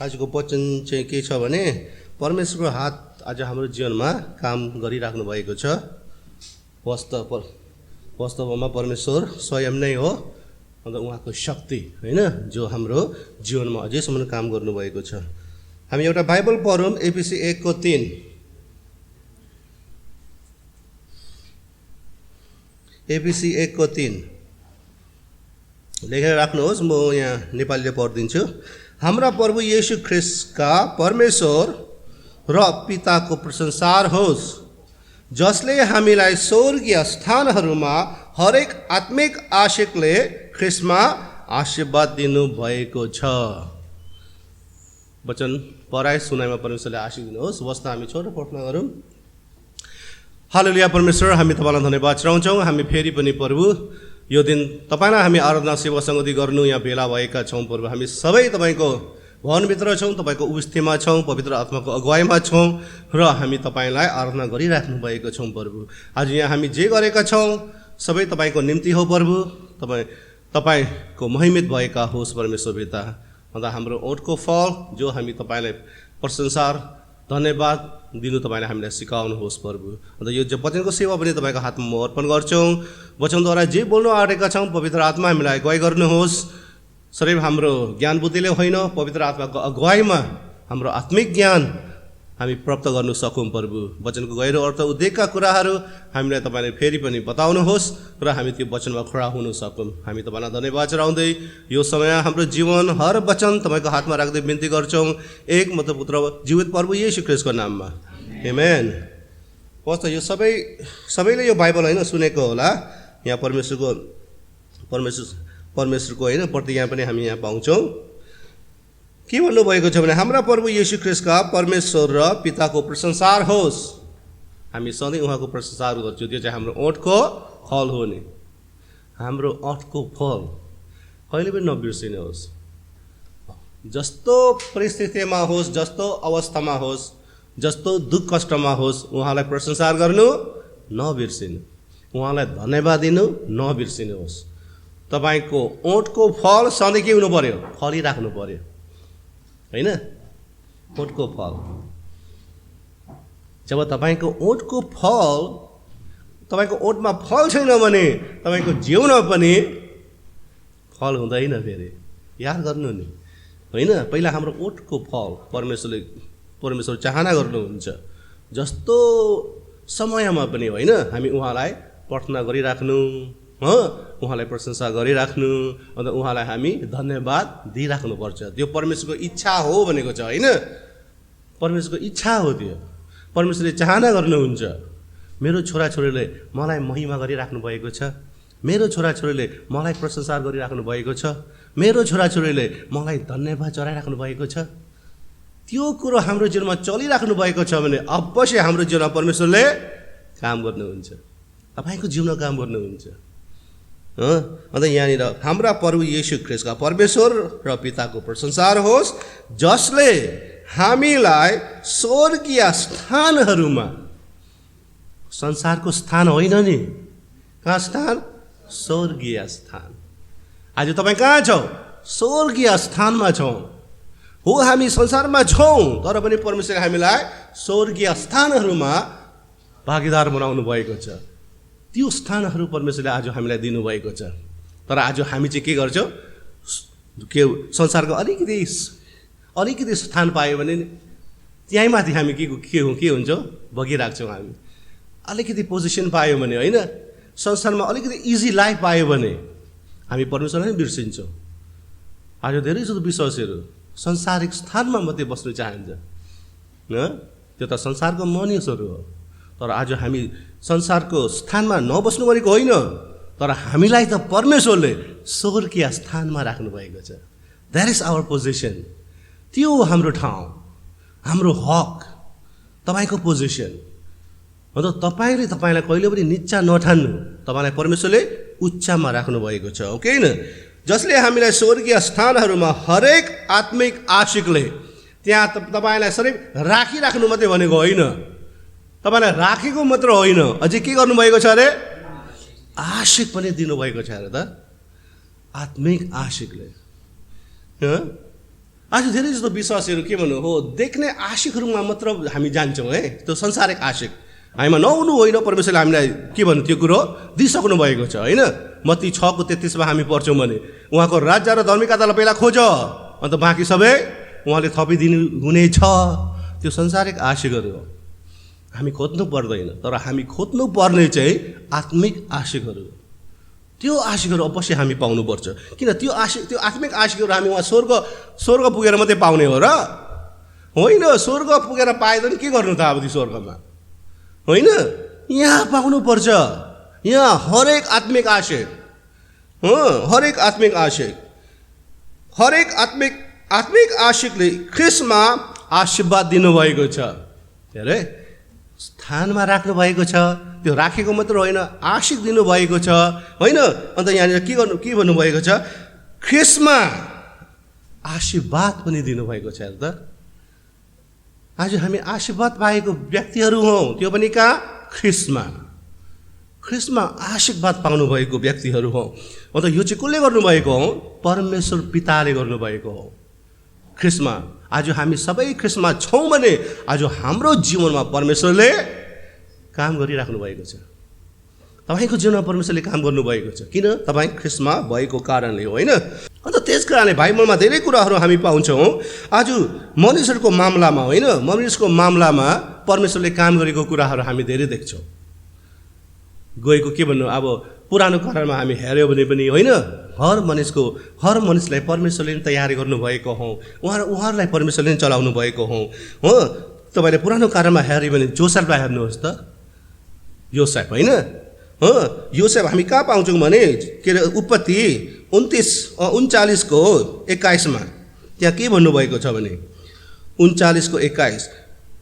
आजको वचन चाहिँ के छ भने परमेश्वरको हात आज हाम्रो जीवनमा काम गरिराख्नु भएको छ। वास्तवमा परमेश्वर स्वयं नै हो, अन्त उहाँको शक्ति होइन जो हाम्रो जीवनमा अझैसम्म काम गर्नुभएको छ। हामी एउटा बाइबल पढौँ, एफिसी 1:3। एफिसी 1:3 लेखेर राख्नुहोस्, म यहाँ नेपालीले पढिदिन्छु। हाम्रा प्रभु येशू ख्रिस्टका परमेश्वर र पिताको प्रशंसा होस्, जसले हामीलाई स्वर्गीय स्थानहरूमा हरेक आत्मिक आशिकले ख्रिस्टमा आशीर्वाद दिनुभएको छ। वचन पढाइ सुनाइमा परमेश्वरले आशीष दिनुहोस्। वस्ता हामी छोटो प्रार्थना गरौँ। हालेलुया। परमेश्वर, हामी तपाईँलाई धन्यवाद चढाउँछौँ। हामी फेरि पनि प्रभु यो दिन तपाईँलाई हामी आराधना सेवा सङ्गति गर्नु यहाँ भेला भएका छौँ। प्रभु हामी सबै तपाईँको भवनभित्र छौँ, तपाईँको उपस्थितिमा छौँ, पवित्र आत्माको अगुवाईमा छौँ र हामी तपाईँलाई आराधना गरिराख्नु भएको छौँ। प्रभु आज यहाँ हामी जे गरेका छौँ सबै तपाईँको निम्ति हो। प्रभु तपाईँको महिमित भएका होस् परमेश्वर पिता। अन्त हाम्रो ओठको फल जो हामी तपाईँलाई प्रशंसा धन्यवाद दिनु तपाईँले हामीलाई सिकाउनुहोस् प्रभु। अन्त यो वचनको सेवा पनि तपाईँको हातमा म अर्पण गर्छौँ। वचनद्वारा जे बोल्नु आँटेका छौँ पवित्र आत्मा हामीलाई अगुवाई गर्नुहोस्। सिर्फ हाम्रो ज्ञान बुद्धिले होइन, पवित्र आत्माको अगुवाईमा हाम्रो आत्मिक ज्ञान हामी प्राप्त गर्नु सकौँ प्रभु। वचनको गहिरो अर्थ उद्देश्यका कुराहरू हामीलाई तपाईँले फेरि पनि बताउनुहोस् र हामी त्यो वचनमा खडा हुन सकौँ। हामी तपाईँलाई धन्यवाद चढाउँदै यो समय हाम्रो जीवन हर वचन तपाईँको हातमा राख्दै बिन्ती गर्छौँ, एक मात्र पुत्र जीवित प्रभु येशू ख्रिस्टको नाममा, आमेन। कस्तो यो सबैले यो बाइबल होइन सुनेको होला। यहाँ परमेश्वरको होइन प्रतिज्ञा पनि हामी यहाँ पाउँछौँ। के भन्नुभएको छ भने हाम्रा प्रभु येशू ख्रिस्टका परमेश्वर र पिताको प्रशंसा होस्। हामी सधैँ उहाँको प्रशंसा गर्छौँ। त्यो चाहिँ हाम्रो ओठको फल हो नि। हाम्रो ओठको फल कहिले पनि नबिर्सिनुहोस्। जस्तो परिस्थितिमा होस्, जस्तो अवस्थामा होस्, जस्तो दुःख कष्टमा होस्, उहाँलाई प्रशंसा गर्नु नबिर्सिनु, उहाँलाई धन्यवाद दिनु नबिर्सिनुहोस्। तपाईँको ओठको फल सधैँ के हुनु पर्यो? फलिराख्नु पर्यो होइन? ओठको फल जब तपाईँको ओठको फल, तपाईँको ओठमा फल छैन भने तपाईँको जीवनमा पनि फल हुँदैन। फेरि याद गर्नु नि होइन। पहिला हाम्रो ओठको फल परमेश्वर चाहना गर्नुहुन्छ। जस्तो समयमा पनि होइन हामी उहाँलाई प्रार्थना गरिराख्नु, उहाँलाई प्रशंसा गरिराख्नु, अन्त उहाँलाई हामी धन्यवाद दिइराख्नुपर्छ। त्यो परमेश्वरको इच्छा हो भनेको छ होइन। परमेश्वरको इच्छा हो, त्यो परमेश्वरले चाहना गर्नुहुन्छ। मेरो छोराछोरीले मलाई महिमा गरिराख्नु भएको छ, मेरो छोराछोरीले मलाई प्रशंसा गरिराख्नु भएको छ, मेरो छोराछोरीले मलाई धन्यवाद चढाइराख्नु भएको छ। त्यो कुरो हाम्रो जीवनमा चलिराख्नु भएको छ भने अवश्य हाम्रो जीवनमा परमेश्वरले काम गर्नुहुन्छ, तपाईँको जीवनमा काम गर्नुहुन्छ। अन्त यहाँनिर हाम्रा प्रभु येशू ख्रिस्टका परमेश्वर र पिताको प्रशंसा होस्, जसले हामीलाई स्वर्गीय स्थानहरूमा, संसारको स्थान होइन नि, कहाँ स्थान? स्वर्गीय स्थान। आज तपाईँ कहाँ छौ? स्वर्गीय स्थानमा छौँ। हो हामी संसारमा छौँ, तर पनि परमेश्वरले हामीलाई स्वर्गीय स्थानहरूमा भागीदार बनाउनु भएको छ। त्यो स्थानहरू परमेश्वरले आज हामीलाई दिनुभएको छ। तर आज हामी चाहिँ के गर्छौँ? संसारको अलिकति स्थान पायो भने त्यहीँ माथि हामी के हुन्छौँ? बगिरहेछौँ। हामी अलिकति पोजिसन पायो भने होइन, संसारमा अलिकति इजी लाइफ पायो भने हामी परमेश्वरलाई नै बिर्सिन्छौँ। आज धेरै जस्तो विश्वासीहरू संसारिक स्थानमा मात्रै बस्नु चाहन्छ। त्यो त संसारको मानिसहरू हो। तर आज हामी संसारको स्थानमा नबस्नु भनेको होइन, तर हामीलाई त परमेश्वरले स्वर्गीय स्थानमा राख्नुभएको छ। That is our position. त्यो हाम्रो ठाउँ, हाम्रो हक, तपाईँको पोजिसन। अन्त तपाईँलाई कहिले पनि निच्चा नठान्नु, तपाईँलाई परमेश्वरले उच्चमा राख्नुभएको छ, ओके होइन? जसले हामीलाई स्वर्गीय स्थानहरूमा हरेक आत्मिक आशिकले, त्यहाँ तपाईँलाई सिर्फ राखिराख्नु मात्रै भनेको होइन, तपाईँलाई राखेको मात्र होइन, अझै के गर्नुभएको छ अरे? आशिक पनि दिनुभएको छ अरे त। आत्मिक आशिकले आज धेरै जस्तो विश्वासीहरू के भन्नु हो, देख्ने आशिकहरूमा मात्र हामी जान्छौँ है, त्यो संसारिक आशिक। हामीमा नहुनु होइन, परमेश्वरले हामीलाई के भन्नु त्यो कुरो दिइसक्नु भएको छ होइन। मत्ती 6:33 हामी पढ्छौँ भने उहाँको राज्य र धार्मिकतालाई पहिला खोज, अन्त बाँकी सबै उहाँले थपिदिनु हुनेछ। त्यो संसारिक आशिकहरू हो, हामी खोज्नु पर्दैन। तर हामी खोज्नु पर्ने चाहिँ आत्मिक आशिकहरू। त्यो आशिकहरू अवश्य हामी पाउनुपर्छ। किन त्यो आत्मिक आशिकहरू हामी उहाँ स्वर्ग पुगेर मात्रै पाउने हो र होइन। स्वर्ग पुगेर पाएन भने के गर्नु त अब त्यो स्वर्गमा होइन, यहाँ पाउनुपर्छ। यहाँ हरेक आत्मिक आशिक, हरेक आत्मिक आशिकले ख्रिस्टमा आशीर्वाद दिनुभएको छ। अरे स्थानमा राख्नु भएको छ, त्यो राखेको मात्र होइन, आशिक दिनुभएको छ होइन। अन्त यहाँनिर के भन्नुभएको छ, ख्रिस्टमा आशीर्वाद पनि दिनुभएको छ। हेर त, आज हामी आशीर्वाद पाएको व्यक्तिहरू हौँ, त्यो पनि कहाँ? ख्रिस्टमा आशीर्वाद पाउनुभएको व्यक्तिहरू हौँ। अन्त यो चाहिँ कसले गर्नुभएको हो? परमेश्वर पिताले गर्नुभएको हो ख्रिस्टमा। आज हामी सबै ख्रिस्टमा छौँ भने आज हाम्रो जीवनमा परमेश्वरले काम गरिराख्नु भएको छ। तपाईँको जीवनमा परमेश्वरले काम गर्नुभएको छ। किन? तपाईँ ख्रिस्टमा भएको कारणले हो होइन। अन्त त्यस कारणले बाइबलमा धेरै कुराहरू हामी पाउँछौँ। आज मनुष्यहरूको मामलामा होइन, मनुष्यको मामलामा परमेश्वरले काम गरेको कुराहरू हामी धेरै देख्छौँ। गएको के भन्नु, अब पुरानो करारमा हामी हेऱ्यौँ भने पनि होइन, हर मनिसलाई परमेश्वरले नै तयारी गर्नुभएको हौँ, उहाँहरूलाई परमेश्वरले नै चलाउनु भएको हौँ हो। तपाईँले पुरानो कारणमा हेऱ्यो भने जोसेफलाई हेर्नुहोस् त, योसेफ होइन हो। योसेफ हामी कहाँ पाउँछौँ भने के अरे उत्पत्ति 39:21 त्यहाँ के भन्नुभएको छ भने 39:21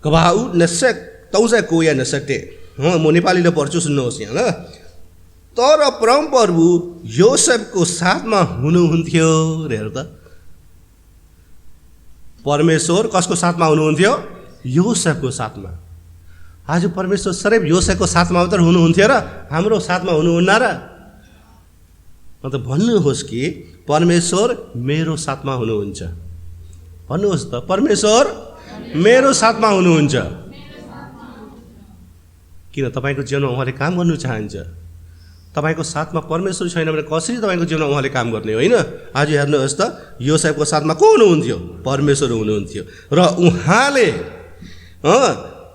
गवाउ नसेक तौजा कोया नसटे। म नेपालीले पढ्छु, सुन्नुहोस् यहाँ ल। तर परमप्रभु योसेफको साथमा हुनुहुन्थ्यो। हेर त, परमेश्वर कसको साथमा हुनुहुन्थ्यो? योसेफको साथमा। आज परमेश्वर सदैव योसेफको साथमा मात्र हुनुहुन्थ्यो र हाम्रो साथमा हुनुहुन्न र? अन्त भन्नुहोस् कि परमेश्वर मेरो साथमा हुनुहुन्छ। भन्नुहोस् त, परमेश्वर मेरो साथमा हुनुहुन्छ। किन? तपाईँको जीवनमा उहाँले काम गर्नु चाहन्छ। तपाईँको साथमा परमेश्वर छैन भने कसरी तपाईँको जीवनमा उहाँले काम गर्ने होइन। आज हेर्नुहोस् त, योसेफको साथमा को हुनुहुन्थ्यो? परमेश्वर हुनुहुन्थ्यो र उहाँले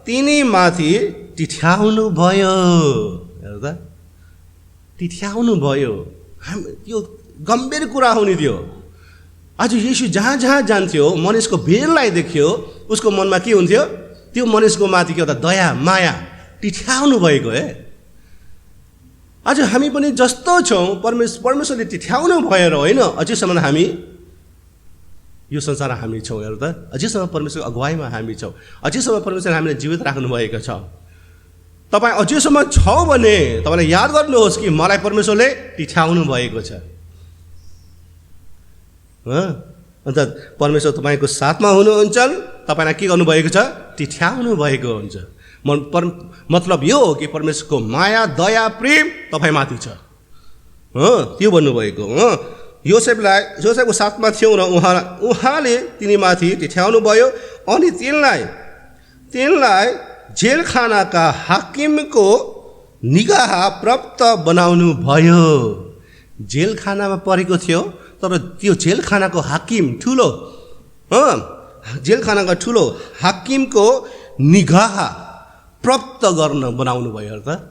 तिनीमाथि टिठ्याउनु भयो। हेर त, टिठ्याउनु भयो। यो गम्भीर कुरा हुने थियो। आज यीशु जहाँ जहाँ जान्थ्यो, मनिसको भिडलाई देख्यो, उसको मनमा के हुन्थ्यो? त्यो मनिसको माथि के हो त? दया माया टिठ्याउनु भएको है। आज हामी पनि जस्तो छौँ, परमेश्वरले टिठ्याउनु भएर होइन, अझैसम्म हामी यो संसारमा हामी छौँ। हेर त, अझैसम्म परमेश्वरको अगुवाईमा हामी छौँ, अझैसम्म परमेश्वरले हामीलाई जीवित राख्नुभएको छ। तपाईँ अझैसम्म छ भने तपाईँलाई याद गर्नुहोस् कि मलाई परमेश्वरले टिठ्याउनु भएको छ। अन्त परमेश्वर तपाईँको साथमा हुनुहुन्छ, तपाईँलाई के गर्नुभएको छ? टिठ्याउनु भएको हुन्छ। मतलब यो हो कि परमेश्वरको माया दया प्रेम तपाईँमाथि छ। त्यो भन्नुभएको। योसेफको साथमा थियौँ र उहाँले तिनीमाथि टिठ्याउनु भयो अनि तिनलाई जेलखानाका हाकिमको निगाह प्राप्त बनाउनु भयो। जेलखानामा परेको थियो, तर त्यो जेलखानाको हाकिम ठुलो जेलखानाका ठुलो हाकिमको निगाह प्राप्त गर्न बनाउनु भयो। हेर त,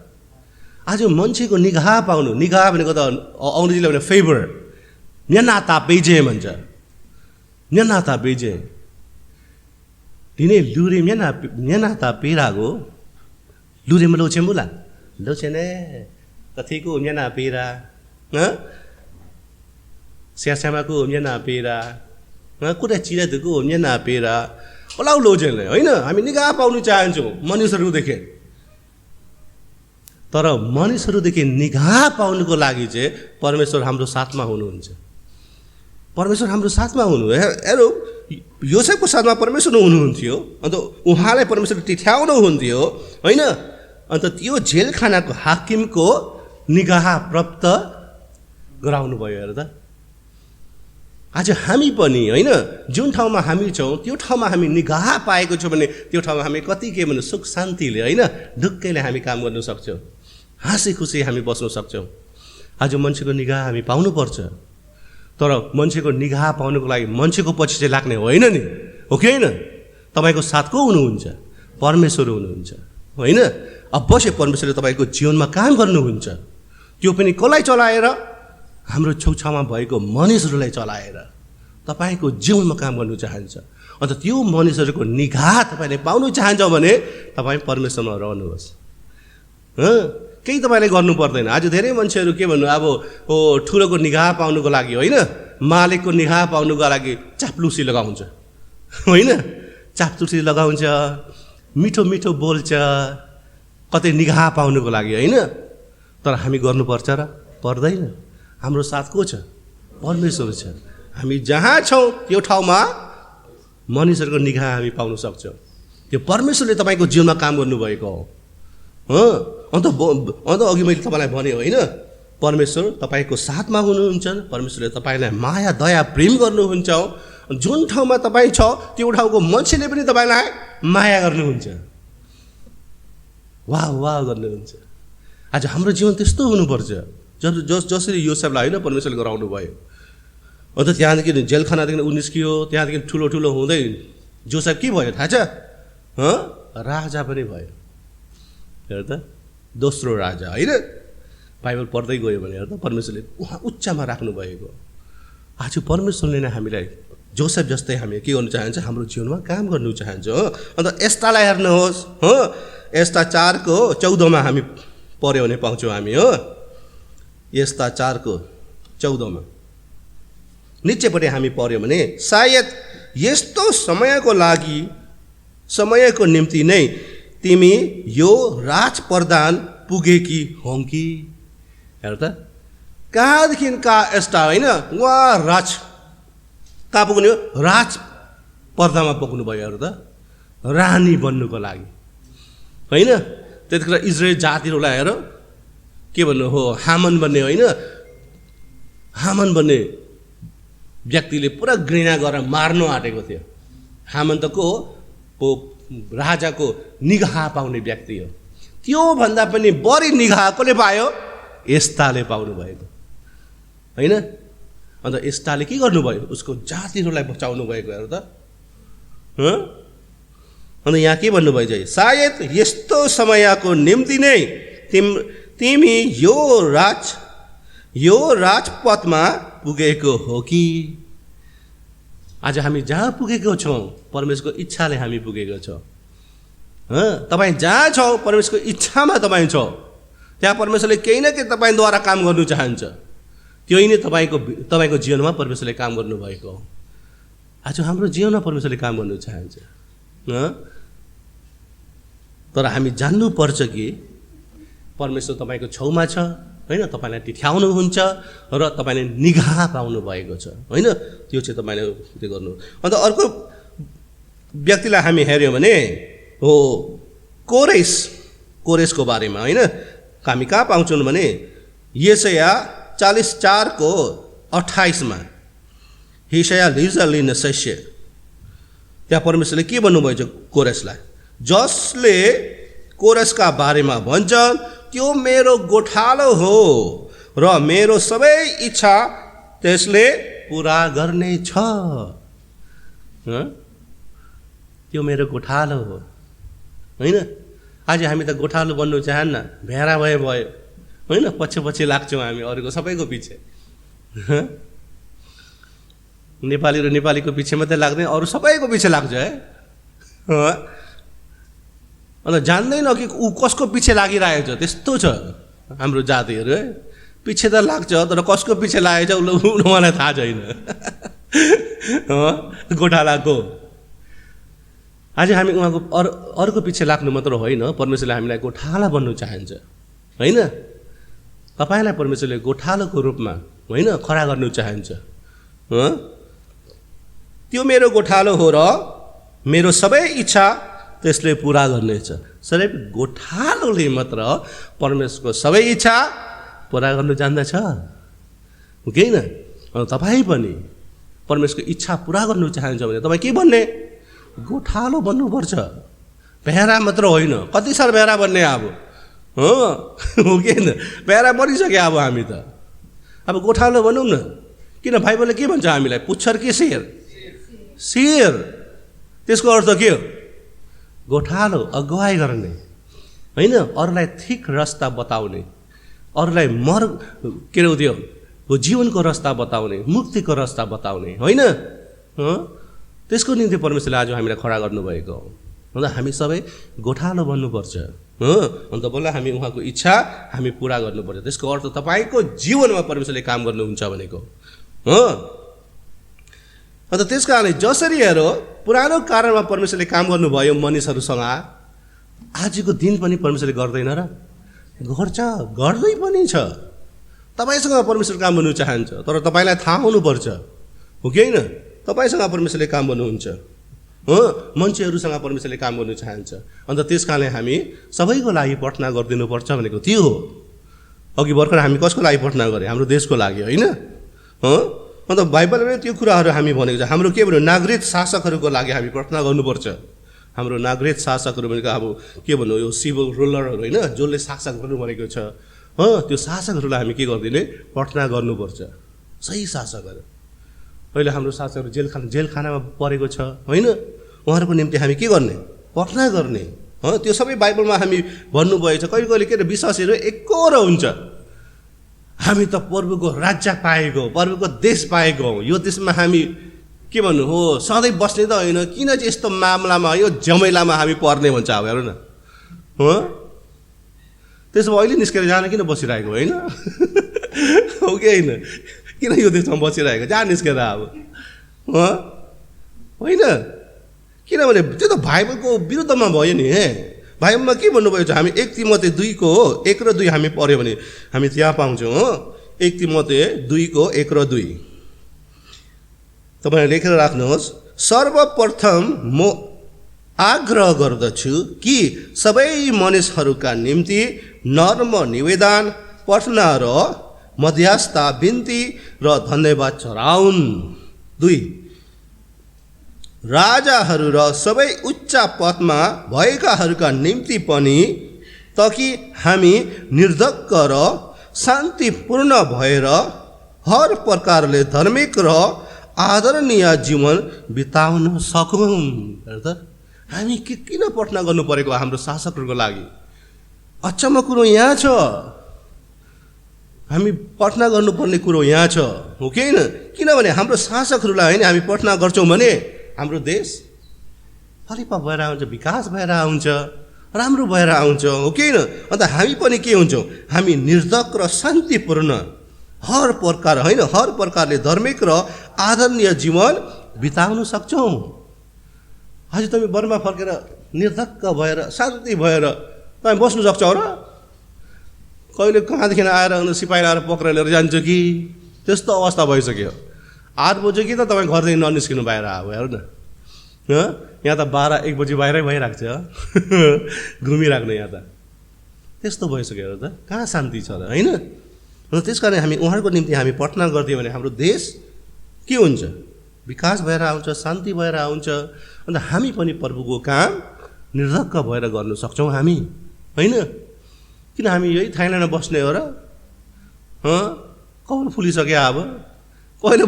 आज मान्छेको निगाह पाउनु, निगाह भनेको त अङ्ग्रेजीले भने फेभर, न्यानाता बेजे भन्छ। न्यानाता बेजे दिने लुरे न्यानाता पेरागो लुरेमा लौछेमुला लौछेने कथिको न्याना पेरा स्यास्यामाको न्याना पेरा कुरा चिरादुको न्याना पेरा ओलाउ लौछेन होइन। हामी निगाह पाउनु चाहन्छौँ मनिसहरूदेखि, तर मनिसहरूदेखि निगाह पाउनुको लागि चाहिँ परमेश्वर हाम्रो साथमा हुनुहुन्छ। परमेश्वर हाम्रो साथमा हुनु। हेरौँ, योसेफको साथमा परमेश्वर हुनुहुन्थ्यो, अन्त उहाँलाई परमेश्वर टिठ्याउनु हुन्थ्यो होइन। अन्त त्यो जेलखानाको हाकिमको निगाह प्राप्त गराउनु भयो। हेर त, आज हामी पनि होइन जुन ठाउँमा हामी छौँ त्यो ठाउँमा हामी निगाह पाएको छौँ भने त्यो ठाउँमा हामी कति के भन्नु सुख शान्तिले होइन ढुक्कैले हामी काम गर्न सक्छौँ, हाँसी खुसी हामी बस्न सक्छौँ। आज मान्छेको निगाह हामी पाउनुपर्छ, तर मान्छेको निगाह पाउनुको लागि मान्छेको पछि चाहिँ लाग्ने होइन नि, हो कि होइन? तपाईँको साथ को हुनुहुन्छ? परमेश्वर हुनुहुन्छ होइन? अवश्य परमेश्वरले तपाईँको जीवनमा काम गर्नुहुन्छ, त्यो पनि कसलाई चलाएर? हाम्रो छेउछाउमा भएको मानिसहरूलाई चलाएर तपाईँको जीवनमा काम गर्नु चाहन्छ। अन्त त्यो मानिसहरूको निगाह तपाईँले पाउनु चाहन्छ भने तपाईँ परमेश्वरमा रहनुहोस्। केही तपाईँले गर्नु पर्दैन। आज धेरै मान्छेहरू के भन्नु, अब ठुलोको निगाह पाउनुको लागि होइन, मालिकको निगाह पाउनुको लागि चाप्लुसी लगाउँछ होइन, चाप्लुसी लगाउँछ, मिठो मिठो बोल्छ, कतै निगाह पाउनुको लागि होइन। तर हामी गर्नुपर्छ र पर्दैन? हाम्रो साथ को छ? परमेश्वर छ। हामी जहाँ छौँ त्यो ठाउँमा मानिसहरूको निगाह हामी पाउन सक्छौँ। त्यो परमेश्वरले तपाईँको जीवनमा काम गर्नुभएको हो। अन्त अघि मैले तपाईँलाई भने होइन, परमेश्वर तपाईँको साथमा हुनुहुन्छ, परमेश्वरले तपाईँलाई माया दया प्रेम गर्नुहुन्छ। जुन ठाउँमा तपाईँ छ त्यो ठाउँको मान्छेले पनि तपाईँलाई माया गर्नुहुन्छ, वाह वाह गर्नुहुन्छ। आज हाम्रो जीवन त्यस्तो हुनुपर्छ। जसरी योसेफलाई होइन परमेश्वरले गराउनु भयो। अन्त त्यहाँदेखि जेलखानादेखि ऊ निस्कियो, त्यहाँदेखि ठुलो ठुलो हुँदै जोसेफ के भयो थाहा छ? राजा पनि भयो। हेर त, दोस्रो राजा होइन। बाइबल पढ्दै गयो भने हेर त परमेश्वरले उहाँ उच्चमा राख्नुभएको। आज परमेश्वरले नै हामीलाई जोसेफ जस्तै हामी के गर्नु चाहन्छ? हाम्रो जीवनमा काम गर्नु चाहन्छ। अन्त एस्तालाई हेर्नुहोस्, एस्ता 4:14 हामी पढ्यो भने पाउँछौँ हामी। एस्ता 4:14 निचेपट्टि हामी पढ्यौँ भने सायद यस्तो समयको निम्ति नै तिमी यो राजप्रधान पुगेकी हौ कि। हेर त, कहाँदेखि कहाँ एस्ता होइन, उहाँ कहाँ पुग्नु हो? राजपर्दामा पुग्नु भयो। हेर त, रानी बन्नुको लागि होइन। त्यतिखेर इजरायल जातिहरूलाई हेर के भन्नु हो, हामन बन्ने होइन, हामन बन्ने व्यक्तिले पुरा घृणा गरेर मार्नु आँटेको थियो। हामन त को हो? राजाको निगाह पाउने व्यक्ति हो। त्योभन्दा पनि बढी निगाह कसले पायो? एस्ताले पाउनु भएको होइन। अन्त एस्ताले के गर्नुभयो? उसको जातिहरूलाई बचाउनु भएको। हेर त, अन्त यहाँ के भन्नुभयो चाहिँ, सायद यस्तो समयको निम्ति नै तिमी यो राजपथमा पुगेको हो कि। आज हामी जहाँ पुगेको छौँ परमेश्वरको इच्छाले हामी पुगेको छौँ। तपाईँ जहाँ छौ परमेश्वरको इच्छामा तपाईँ छौ, त्यहाँ परमेश्वरले केही न केही तपाईँद्वारा काम गर्नु चाहन्छ। त्यही नै तपाईँको जीवनमा परमेश्वरले काम गर्नुभएको हो। आज हाम्रो जीवनमा परमेश्वरले काम गर्नु चाहन्छ। तर हामी जान्नुपर्छ कि परमेश्वर तपाईँको छेउमा छ होइन, तपाईँलाई तिठ्याउनुहुन्छ र तपाईँले निगाह पाउनु भएको छ होइन। त्यो चाहिँ तपाईँले त्यो गर्नु। अन्त अर्को व्यक्तिलाई हामी हेऱ्यौँ भने हो कोरेसको बारेमा होइन। हामी कहाँ पाउँछौँ भने यशाया 44:28 हिसाया लिन शिष्य, त्यहाँ परमेश्वरले के भन्नुभएको छ कोरेसलाई? जसले कोरेसका बारेमा भन्छ त्यो मेरो गोठालो हो र मेरो सबै इच्छा त्यसले पुरा गर्ने छ। त्यो मेरो गोठालो हो होइन। आज हामी त गोठालो बन्नु चाहन्न, भेडा भयो होइन, पछि लाग्छौँ हामी अरूको सबैको पछि। नेपाली र नेपालीको पछि मात्रै लाग्दैन, अरू सबैको पछि लाग्छ है। अन्त जान्दैन कि ऊ कसको पछि लागिरहेको छ। त्यस्तो छ हाम्रो जातिहरू है, पछि त लाग्छ तर कसको पछि लागेको छ उहाँलाई थाहा छैन। गोठालाको आज हामी उहाँको अरूको पछि लाग्नु मात्र होइन, परमेश्वरले हामीलाई गोठाला बन्नु चाहन्छ होइन। तपाईँलाई परमेश्वरले गोठालोको रूपमा होइन खडा गर्नु चाहन्छ। त्यो मेरो गोठालो हो र मेरो सबै इच्छा त्यसले पुरा गर्नेछ। सिर्फ गोठालोले मात्र परमेश्वरको सबै इच्छा पुरा गर्नु जान्दछ, हो कि होइन? तपाईँ पनि परमेश्वरको इच्छा पुरा गर्नु चाहन्छ भने तपाईँ के भन्ने? गोठालो बन्नुपर्छ। भेडा मात्र होइन, कति साल भेडा बन्ने अब हो कि होइन? भेडा बनिसक्यो अब हामी त। अब गोठालो भनौँ न, किन बाइबलले के भन्छ हामीलाई? पुच्छर कि शेर? शेर। त्यसको अर्थ के हो? गोठालो, अगुवाई गर्ने होइन, अरूलाई ठिक रास्ता बताउने, अरूलाई के अरे त्यो जीवनको रास्ता बताउने, मुक्तिको रास्ता बताउने होइन। त्यसको निम्ति परमेश्वरले आज हामीलाई खडा गर्नुभएको हो। अन्त हामी सबै गोठालो बन्नुपर्छ। अन्त बल्ल हामी उहाँको इच्छा हामी पुरा गर्नुपर्छ। त्यसको अर्थ तपाईँको जीवनमा परमेश्वरले काम गर्नुहुन्छ भनेको। अन्त त्यस कारणले जसरी हेरो पुरानो कारणमा परमेश्वरले काम गर्नुभयो मानिसहरूसँग, आजको दिन पनि परमेश्वरले गर्दैन र? गर्छ, गर्दै पनि छ। तपाईँसँग परमेश्वर काम गर्नु चाहन्छ, तर तपाईँलाई थाहा हुनुपर्छ हो कि होइन? तपाईँसँग परमेश्वरले काम गर्नुहुन्छ, मान्छेहरूसँग परमेश्वरले काम गर्नु चाहन्छ। अन्त त्यस कारणले हामी सबैको लागि प्रार्थना गरिदिनुपर्छ भनेको त्यो हो। अघि भर्खर हामी कसको लागि प्रार्थना गरे? हाम्रो देशको लागि होइन? अन्त बाइबलले त्यो कुराहरू हामी भनेको छ। हाम्रो के भन्नु? नागरिक शासकहरूको लागि हामी प्रार्थना गर्नुपर्छ। हाम्रो नागरिक शासकहरू भनेको अब के भन्नु, यो सिभिल रुलरहरू होइन, जसले शासक गर्नु भनेको छ, त्यो शासकहरूलाई हामी के गरिदिने? प्रार्थना गर्नुपर्छ। सही शासकहरू। अहिले हाम्रो शासकहरू जेलखानामा परेको छ होइन? उहाँहरूको निम्ति हामी के गर्ने? प्रार्थना गर्ने। त्यो सबै बाइबलमा हामी भन्नुभएको छ। कहिले कहिले के अरे विश्वासीहरू एकरो हुन्छ, हामी त प्रभुको राज्य पाएको, प्रभुको देश पाएको हौँ, यो देशमा हामी के भन्नु हो सधैँ बस्ने त होइन, किन चाहिँ यस्तो मामलामा यो झमेलामा हामी पर्ने भन्छ। अब हेर्नु न, त्यसो भए अहिले निस्केर जान किन बसिरहेको होइन? हो कि होइन? किन यो देशमा बसिरहेको? जहाँ निस्केर अब होइन? किनभने त्यो त बाइबलको विरुद्धमा भयो नि। बाइबलमा के भन्नुभएको छ? हामी 1 तिमोथी 2 को 1 र 2 हामी पढ्यो भने हामी त्यहाँ पाउँछौँ। 1 तिमोथी 2 को 1 र 2 तपाईँले लेखेर राख्नुहोस्। सर्वप्रथम म आग्रह गर्दछु कि सबै मानिसहरूका निम्ति नर्म निवेदन, प्रार्थना र मध्यस्थता, बिन्ती र धन्यवाद चढाउन्। 2 राजाहरू र सबै उच्च पदमा भएकाहरूका निम्ति पनि, ताकि हामी निर्धक्क र शान्तिपूर्ण भएर हर प्रकारले धार्मिक र आदरणीय जीवन बिताउन सकौँ। हामी किन प्रार्थना गर्नु परेको हाम्रो शासकहरूको लागि? अचम्म कुरो यहाँ छ। हामी प्रार्थना गर्नुपर्ने कुरो यहाँ छ हो कि होइन? किनभने हाम्रो शासकहरूलाई होइन हामी प्रार्थना गर्छौँ भने हाम्रो देश फलिफा भएर आउँछ, विकास भएर आउँछ, राम्रो भएर आउँछ हो कि होइन? अन्त हामी पनि के हुन्छौँ? हामी निर्धक्क र शान्तिपूर्ण हर प्रकार होइन, हर प्रकारले धार्मिक र आदरणीय जीवन बिताउन सक्छौँ। आज तपाईँ बर्मा फर्केर निर्धक्क भएर शान्ति भएर तपाईँ बस्नु सक्छ र? कहिले कहाँदेखि आएर सिपाही आएर पक्रेर लिएर जान्छ कि त्यस्तो अवस्था भइसक्यो। 8 बजे कि त तपाईँ घरदेखि ननिस्किनु बाहिर अब हेर्नु न। यहाँ त 12-1 बजी बाहिरै भइरहेको छ घुमिराख्नु। यहाँ त त्यस्तो भइसक्यो हेर त, कहाँ शान्ति छ र होइन? त्यस कारण हामी उहाँहरूको निम्ति हामी प्रार्थना गर्थ्यौँ भने हाम्रो देश के हुन्छ? विकास भएर आउँछ, शान्ति भएर आउँछ। अन्त हामी पनि प्रभुको काम निर्धक्क भएर गर्न सक्छौँ हामी होइन? किन हामी यही थाइल्यान्डमा बस्ने हो र? कौन फुलिसक्यो अब? कहिले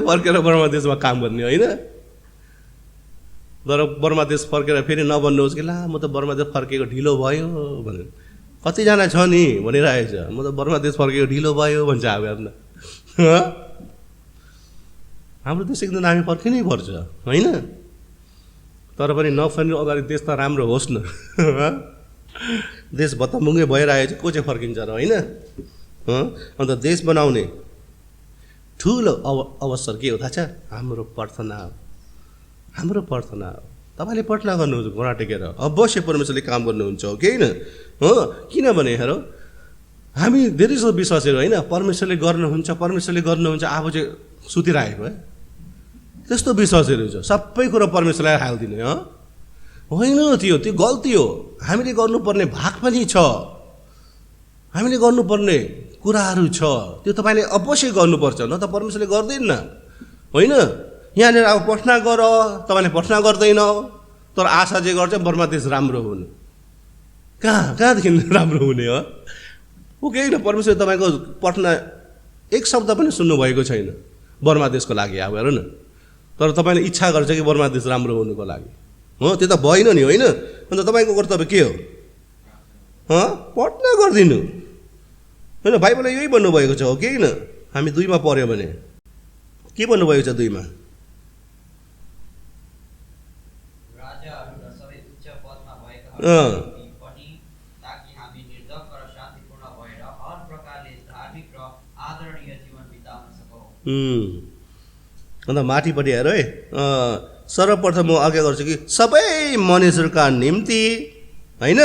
फर्केर बर्मा देशमा काम गर्ने होइन? तर बर्मा देश फर्केर फेरि नभन्नुहोस् कि ला म त बर्मा देश फर्केको ढिलो भयो भनेर। कतिजना छ नि भनिरहेछ, म त बर्मा देश फर्केको ढिलो भयो भन्छ। अब हेर्न हाम्रो देश एकदम हामी फर्किनै पर्छ होइन? तर पनि नफर्किनु अगाडि देश त राम्रो होस् न। देश भत्तामुङ्गै भइरहेछ, को चाहिँ फर्किन्छ र होइन? अन्त देश बनाउने ठुलो अवसर के हो थाहा छ? हाम्रो प्रार्थना हो। हाम्रो प्रार्थना हो। तपाईँले प्रार्थना गर्नुहुन्छ घोडा टेकेर, अवश्य परमेश्वरले काम गर्नुहुन्छ हो कि होइन? किनभने हेर हामी धेरै जस्तो विश्वासहरू होइन, परमेश्वरले गर्नुहुन्छ अब चाहिँ सुतिरहेको है त्यस्तो विश्वासहरू छ। सबै कुरो परमेश्वरलाई हालिदिने होइन, त्यो गल्ती हो। हामीले गर्नुपर्ने भाग पनि छ, हामीले गर्नुपर्ने कुराहरू छ त्यो तपाईँले अवश्य गर्नुपर्छ, न त परमेश्वरले गर्दैन होइन। यहाँनिर अब प्रार्थना गर, तपाईँले प्रार्थना गर्दैन तर आशा चाहिँ गर्छ बर्मा देश राम्रो हुनु। कहाँदेखि राम्रो हुने हो केही न। परमेश्वरले तपाईँको प्रार्थना एक शब्द पनि सुन्नुभएको छैन बर्मा देशको लागि। अब हेर न, तर तपाईँले इच्छा गर्छ कि बर्मा देश राम्रो हुनुको लागि, हो त्यो त भएन नि होइन। अन्त तपाईँको कर्तव्य के हो? प्रार्थना गरिदिनु होइन। बाइबलले यही भन्नुभएको छ, हो कि होइन? हामी 2मा पढ्यो भने के भन्नुभएको छ 2मा? अन्त माथिपट्टि हेर है, सर्वप्रथम म आज्ञा गर्छु कि सबै मनुष्यहरूका निम्ति होइन,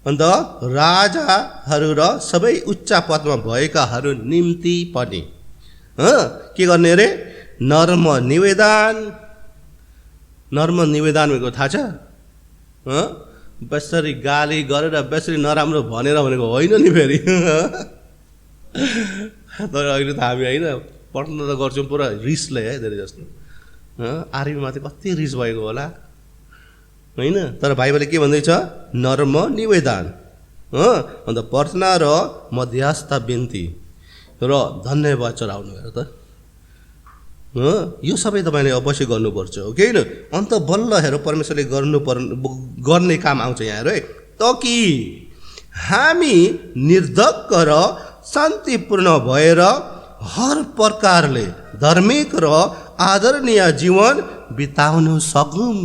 अन्त राजाहरू र सबै उच्च पदमा भएकाहरू निम्ति पनि के गर्ने अरे? नर्म निवेदन भनेको थाहा छ? बेसरी गाली गरेर बेसरी नराम्रो भनेको होइन नि फेरि। तर अहिले त हामी होइन पढ्न त गर्छौँ पुरा रिसले है, धेरै जस्तो आर्मीमा चाहिँ कति रिस भएको होला होइन। तर बाइबलले के भन्दैछ? नर्म निवेदन, अन्त प्रार्थना र मध्यस्थ बिन्ती र धन्यवाद चढाउनु। हेर त यो सबै तपाईँले अवश्य गर्नुपर्छ, हो कि होइन? अन्त बल्ल हेर परमेश्वरले गर्ने काम आउँछ यहाँ हेर है। ताकि हामी निर्धक्क र शान्तिपूर्ण भएर हर प्रकारले धार्मिक र आदरणीय जीवन बिताउनु सकौँ।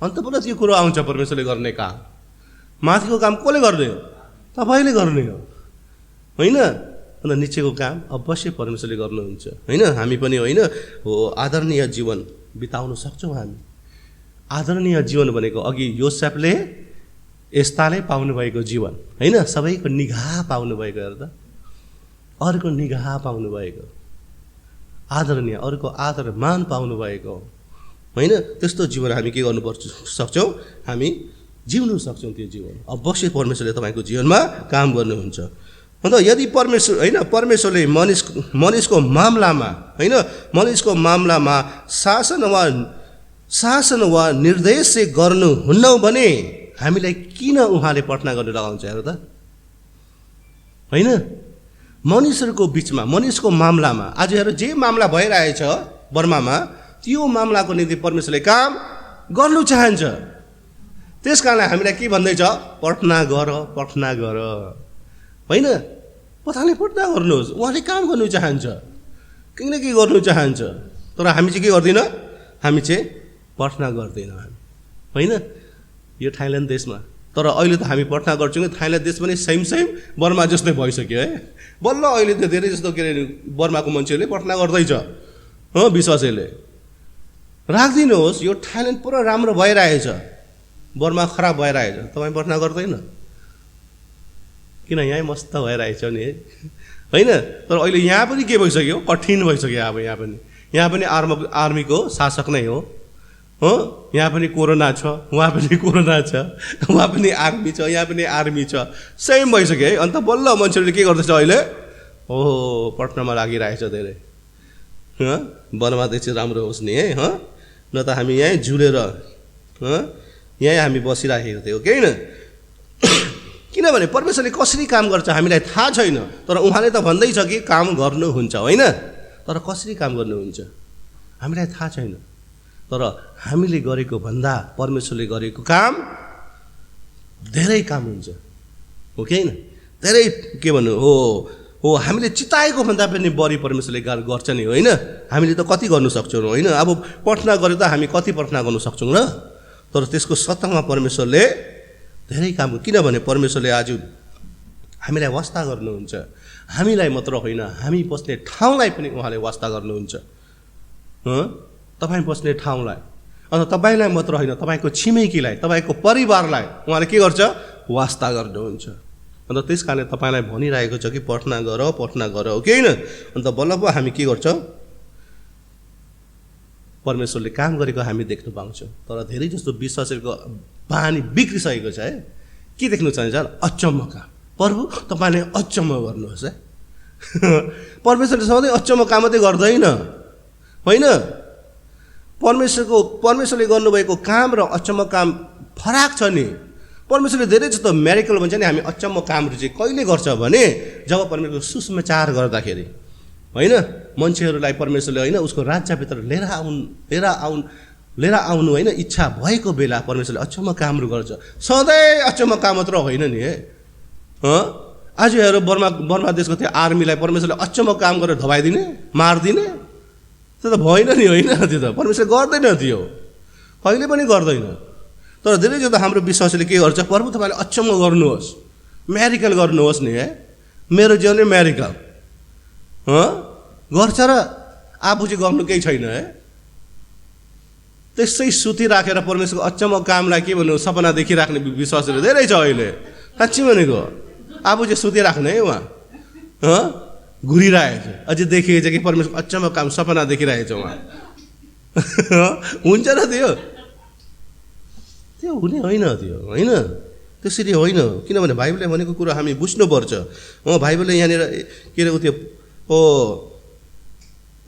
अन्त बल्ल त्यो कुरो आउँछ परमेश्वरले गर्ने काम। माथिको काम कसले गर्ने हो? तपाईँले गर्ने हो होइन। अन्त निचेको काम अवश्य परमेश्वरले गर्नुहुन्छ होइन। हामी पनि होइन हो आदरणीय जीवन बिताउन सक्छौँ हामी। आदरणीय जीवन भनेको अघि योसेफले एस्ताले पाउनुभएको जीवन होइन, सबैको निगाह पाउनुभएको। हेर त, अरूको निगाह पाउनुभएको, आदरणीय अरूको आदर मान पाउनुभएको होइन। त्यस्तो जीवन हामी के गर्नुपर्छ सक्छौँ? हामी जिउनु सक्छौँ त्यो जीवन। अवश्य परमेश्वरले तपाईँको जीवनमा काम गर्नुहुन्छ। अन्त यदि परमेश्वरले मनिसको मामलामा होइन, मनिसको मामलामा शासन वा निर्देश गर्नुहुन्न भने हामीलाई किन उहाँले प्रार्थना गर्न लगाउँछ? हेर त होइन। मनिसहरूको बिचमा, मनिसको मामलामा आज हेर जे मामला भइरहेछ बर्मामा, त्यो मामलाको निम्ति परमेश्वरले काम गर्नु चाहन्छ। त्यस कारण हामीलाई के भन्दैछ? प्रार्थना गर होइन। पताले प्रार्थना गर्नुहोस्, उहाँले काम गर्नु चाहन्छ, केही न केही गर्नु चाहन्छ। तर हामी चाहिँ के गर्दैनौँ? हामी चाहिँ प्रार्थना गर्दैनौँ होइन। यो थाइल्यान्ड देशमा तर अहिले त हामी प्रार्थना गर्छौँ कि थाइल्यान्ड देश पनि सेम बर्मा जस्तै भइसक्यो है। बल्ल अहिले त धेरै जस्तो के अरे बर्माको मान्छेहरूले प्रार्थना गर्दैछ, विश्वासले। राखिदिनुहोस्, यो थाइल्यान्ड पुरा राम्रो भइरहेछ, बर्मा खराब भइरहेछ। तपाईँ प्रार्थना गर्दैन किन? यहीँ मस्त भइरहेछ नि है होइन। तर अहिले यहाँ पनि के भइसक्यो? कठिन भइसक्यो। अब यहाँ पनि आर्मीको शासक नै हो, यहाँ पनि कोरोना छ, उहाँ पनि कोरोना छ, उहाँ पनि आर्मी छ, यहाँ पनि आर्मी छ, सेम भइसक्यो है। अन्त बल्ल मान्छेहरूले के गर्दैछ अहिले? प्रार्थनामा लागिरहेछ धेरै। बर्मा देश चाहिँ राम्रो होस् नि है, न त हामी यहीँ झुलेर यहीँ हामी बसिराखेको थियौँ कि होइन। किनभने परमेश्वरले कसरी काम गर्छ हामीलाई थाहा छैन, तर उहाँले त भन्दैछ कि काम गर्नुहुन्छ होइन। तर कसरी काम गर्नुहुन्छ हामीलाई थाहा छैन। तर हामीले गरेको भन्दा परमेश्वरले गरेको काम धेरै काम हुन्छ, हो कि होइन? धेरै के भन्नु हो हामीले चिताएको भन्दा पनि बढी परमेश्वरले गर्छ नि होइन। हामीले त कति गर्नु सक्छौँ होइन। अब प्रार्थना गरे त हामी कति प्रार्थना गर्नु सक्छौँ र? तर त्यसको सत्तामा परमेश्वरले धेरै काम, किनभने परमेश्वरले आज हामीलाई वास्ता गर्नुहुन्छ। हामीलाई मात्र होइन, हामी बस्ने ठाउँलाई पनि उहाँले वास्ता गर्नुहुन्छ। तपाईँ बस्ने ठाउँलाई, अन्त तपाईँलाई मात्र होइन, तपाईँको छिमेकीलाई, तपाईँको परिवारलाई उहाँले के गर्छ? वास्ता गर्नुहुन्छ। अन्त त्यस कारणले तपाईँलाई भनिरहेको छ कि प्रार्थना गर, हो कि होइन? अन्त बल्ल हामी के गर्छौँ? परमेश्वरले काम गरेको हामी देख्न पाउँछौँ। तर धेरै जस्तो विश्वासहरूको बानी बिग्रिसकेको छ है। के देख्नु चाहन्छ? अचम्म काम। प्रभु तपाईँले अचम्म गर्नुहोस् है परमेश्वरले सधैँ अचम्म काम मात्रै गर्दैन होइन। परमेश्वरले गर्नुभएको काम र अचम्म काम फरक छ नि। परमेश्वरले धेरै जस्तो म्यारिकल भन्छ नि, हामी अचम्म कामहरू चाहिँ कहिले गर्छ भने जब परमेश्वरको सुसमाचार गर्दाखेरि होइन, मान्छेहरूलाई परमेश्वरले होइन उसको राज्यभित्र लिएर आउनु होइन इच्छा भएको बेला परमेश्वरले अचम्म कामहरू गर्छ। सधैँ अचम्म काम मात्र होइन नि है। आज हेर बर्मा देशको त्यो आर्मीलाई परमेश्वरले अचम्म काम गरेर धपाइदिने, मारिदिने, त्यो त भएन नि होइन। त्यो त परमेश्वरले गर्दैन, त्यो कहिले पनि गर्दैन। तर धेरै जस्तो हाम्रो विश्वासले के गर्छ, प्रभु तपाईँले अचम्म गर्नुहोस्, म्यारिकल गर्नुहोस् नि है, मेरो जीवनले म्यारिकल गर्छ र आफू चाहिँ गर्नु केही छैन है। त्यसै सुतिराखेर परमेश्वरको अचम्म कामलाई के भन्नु सपना देखिराख्ने विश्वासहरू धेरै छ अहिले। साँच्ची भनेको आफू चाहिँ सुतिराख्ने है, उहाँ घुरिरहेको छ, अझै देखिएको छ कि परमेश्वरको अचम्म काम सपना देखिरहेको छ उहाँ। हुन्छ र त्यो हुने होइन, त्यो होइन, त्यसरी होइन। किनभने बाइबलले भनेको कुरो हामी बुझ्नुपर्छ। बाइबलले यहाँनिर के अरे त्यो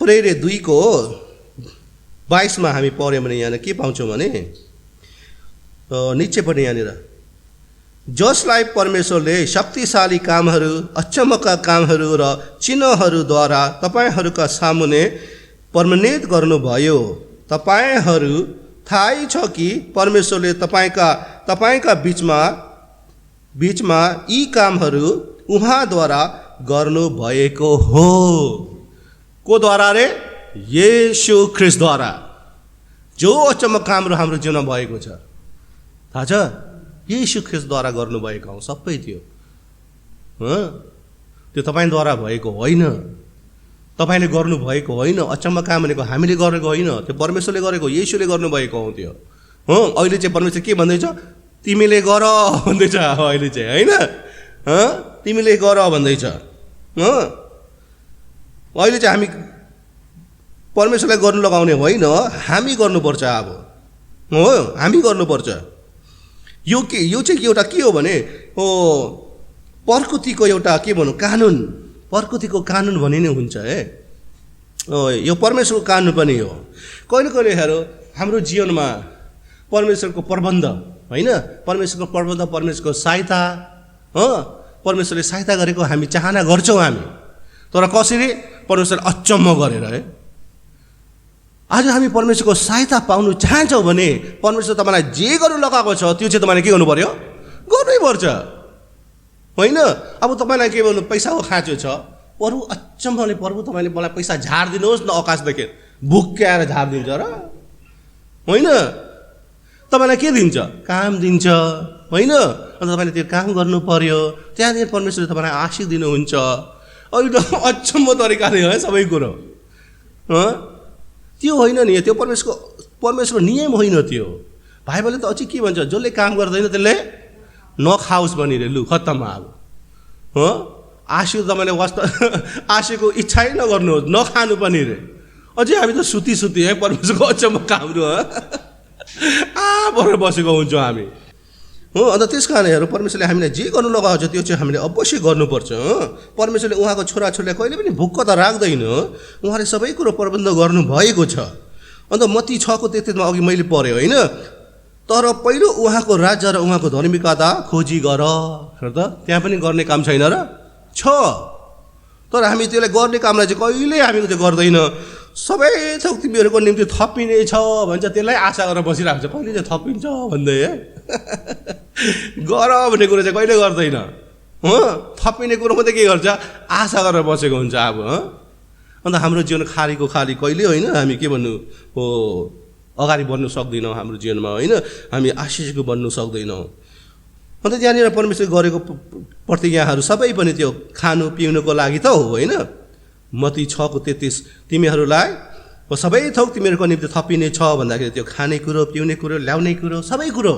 प्रेरित 2:22 हामी पढ्यौँ भने यहाँ के पाउँछौँ भने निश्चयपट्टि यहाँनिर जसलाई परमेश्वरले शक्तिशाली कामहरू, अचम्मका कामहरू र चिन्हहरूद्वारा तपाईँहरूका सामुने पर्मनेन्ट गर्नुभयो। तपाईँहरू थाहै छ कि परमेश्वरले तपाईँका बिचमा यी कामहरू उहाँद्वारा गर्नुभएको हो। को द्वारा रे? येशू ख्रिस्टद्वारा। जो अचम्म कामहरू हाम्रो जीवनमा भएको छ थाहा छ, येशू ख्रिस्टद्वारा गर्नुभएको हो सबै त्यो। त्यो तपाईँद्वारा भएको होइन, तपाईँले गर्नुभएको होइन। अचम्म काम भनेको हामीले गरेको होइन, त्यो परमेश्वरले गरेको, येशूले गर्नुभएको हो त्यो। अहिले चाहिँ परमेश्वर के भन्दैछ, तिमीले गर भन्दैछ अहिले चाहिँ होइन, तिमीले गर भन्दैछ। अहिले चाहिँ हामी परमेश्वरलाई गर्नु लगाउने होइन, हामी गर्नुपर्छ। अब हामी गर्नुपर्छ। यो चाहिँ एउटा के हो भने प्रकृतिको एउटा के भनौँ कानुन, प्रकृतिको कानुन भनि नै हुन्छ है। यो परमेश्वरको कानुन पनि हो। कहिले कहिले हेर हाम्रो जीवनमा परमेश्वरको प्रबन्ध होइन, परमेश्वरको प्रबन्ध, परमेश्वरको सहायता, परमेश्वरले सहायता गरेको हामी चाहना गर्छौँ हामी। तर कसरी? परमेश्वर अचम्म गरेर है। आज हामी परमेश्वरको सहायता पाउनु चाहन्छौँ भने परमेश्वर तपाईँलाई जे गर्नु लगाएको छ त्यो चाहिँ तपाईँले के गर्नु पर्यो? गर्नै पर्छ होइन। अब तपाईँलाई के भन्नु पैसाको खाँचो छ, प्रभु अचम्मले प्रभु तपाईँले मलाई पैसा झारिदिनुहोस् न आकाशदेखि, भुक्क्याएर झारिदिन्छ र होइन। तपाईँलाई के दिन्छ? काम दिन्छ होइन। अन्त तपाईँले त्यो काम गर्नु पर्यो, त्यहाँनिर परमेश्वरले तपाईँलाई आशीष दिनुहुन्छ। अहिले अचम्म तरिकाले है सबै कुरो त्यो होइन नि, त्यो परमेश्वरको नियम होइन त्यो। बाइबलले त अझै के भन्छ, जसले काम गर्दैन त्यसले नखाओस् भनिरे, लु खत्तम। अब आशीष तपाईँले आशीषको इच्छै नगर्नुहोस्, नखानु पनि रे। अझै हामी त सुती है परमेश्वरको अचम्म कामहरू भएर बसेको हुन्छौँ हामी। अन्त त्यस कारण हेर परमेश्वरले हामीलाई जे गर्नु लगाएको छ त्यो चाहिँ हामीले अवश्य गर्नुपर्छ। परमेश्वरले उहाँको छोराछोरीलाई कहिले पनि भुक्क त राख्दैन, उहाँले सबै कुरो प्रबन्ध गर्नुभएको छ। अन्त मत्ती 6:33 अघि मैले पढेँ होइन, तर पहिलो उहाँको राज्य र उहाँको धार्मिकता खोजी गर। हेर त त्यहाँ पनि गर्ने काम छैन र छ, तर हामी त्यसलाई गर्ने कामलाई चाहिँ कहिले हामी त्यो गर्दैन। सबै थोक तिमीहरूको निम्ति थपिने छ भन्छ, त्यसलाई आशा गरेर बसिरहेको छ, कहिले चाहिँ थपिन्छ भन्दै है। गर भन्ने कुरो चाहिँ कहिले गर्दैन, थपिने कुरो मात्रै के गर्छ, आशा गरेर बसेको हुन्छ। अब अन्त हाम्रो जीवन खालीको खाली कहिले होइन, हामी के भन्नु अगाडि बढ्नु सक्दैनौँ हाम्रो जीवनमा होइन, हामी आशिषको बन्नु सक्दैनौँ। अन्त त्यहाँनिर परमेश्वरले गरेको प्रतिज्ञाहरू सबै पनि त्यो खानु पिउनुको लागि त हो होइन। मत्ती 6:33 तिमीहरूलाई सबै थोक तिमीहरूको निम्ति थपिने छ भन्दाखेरि त्यो खाने कुरो, पिउने कुरो, ल्याउने कुरो, सबै कुरो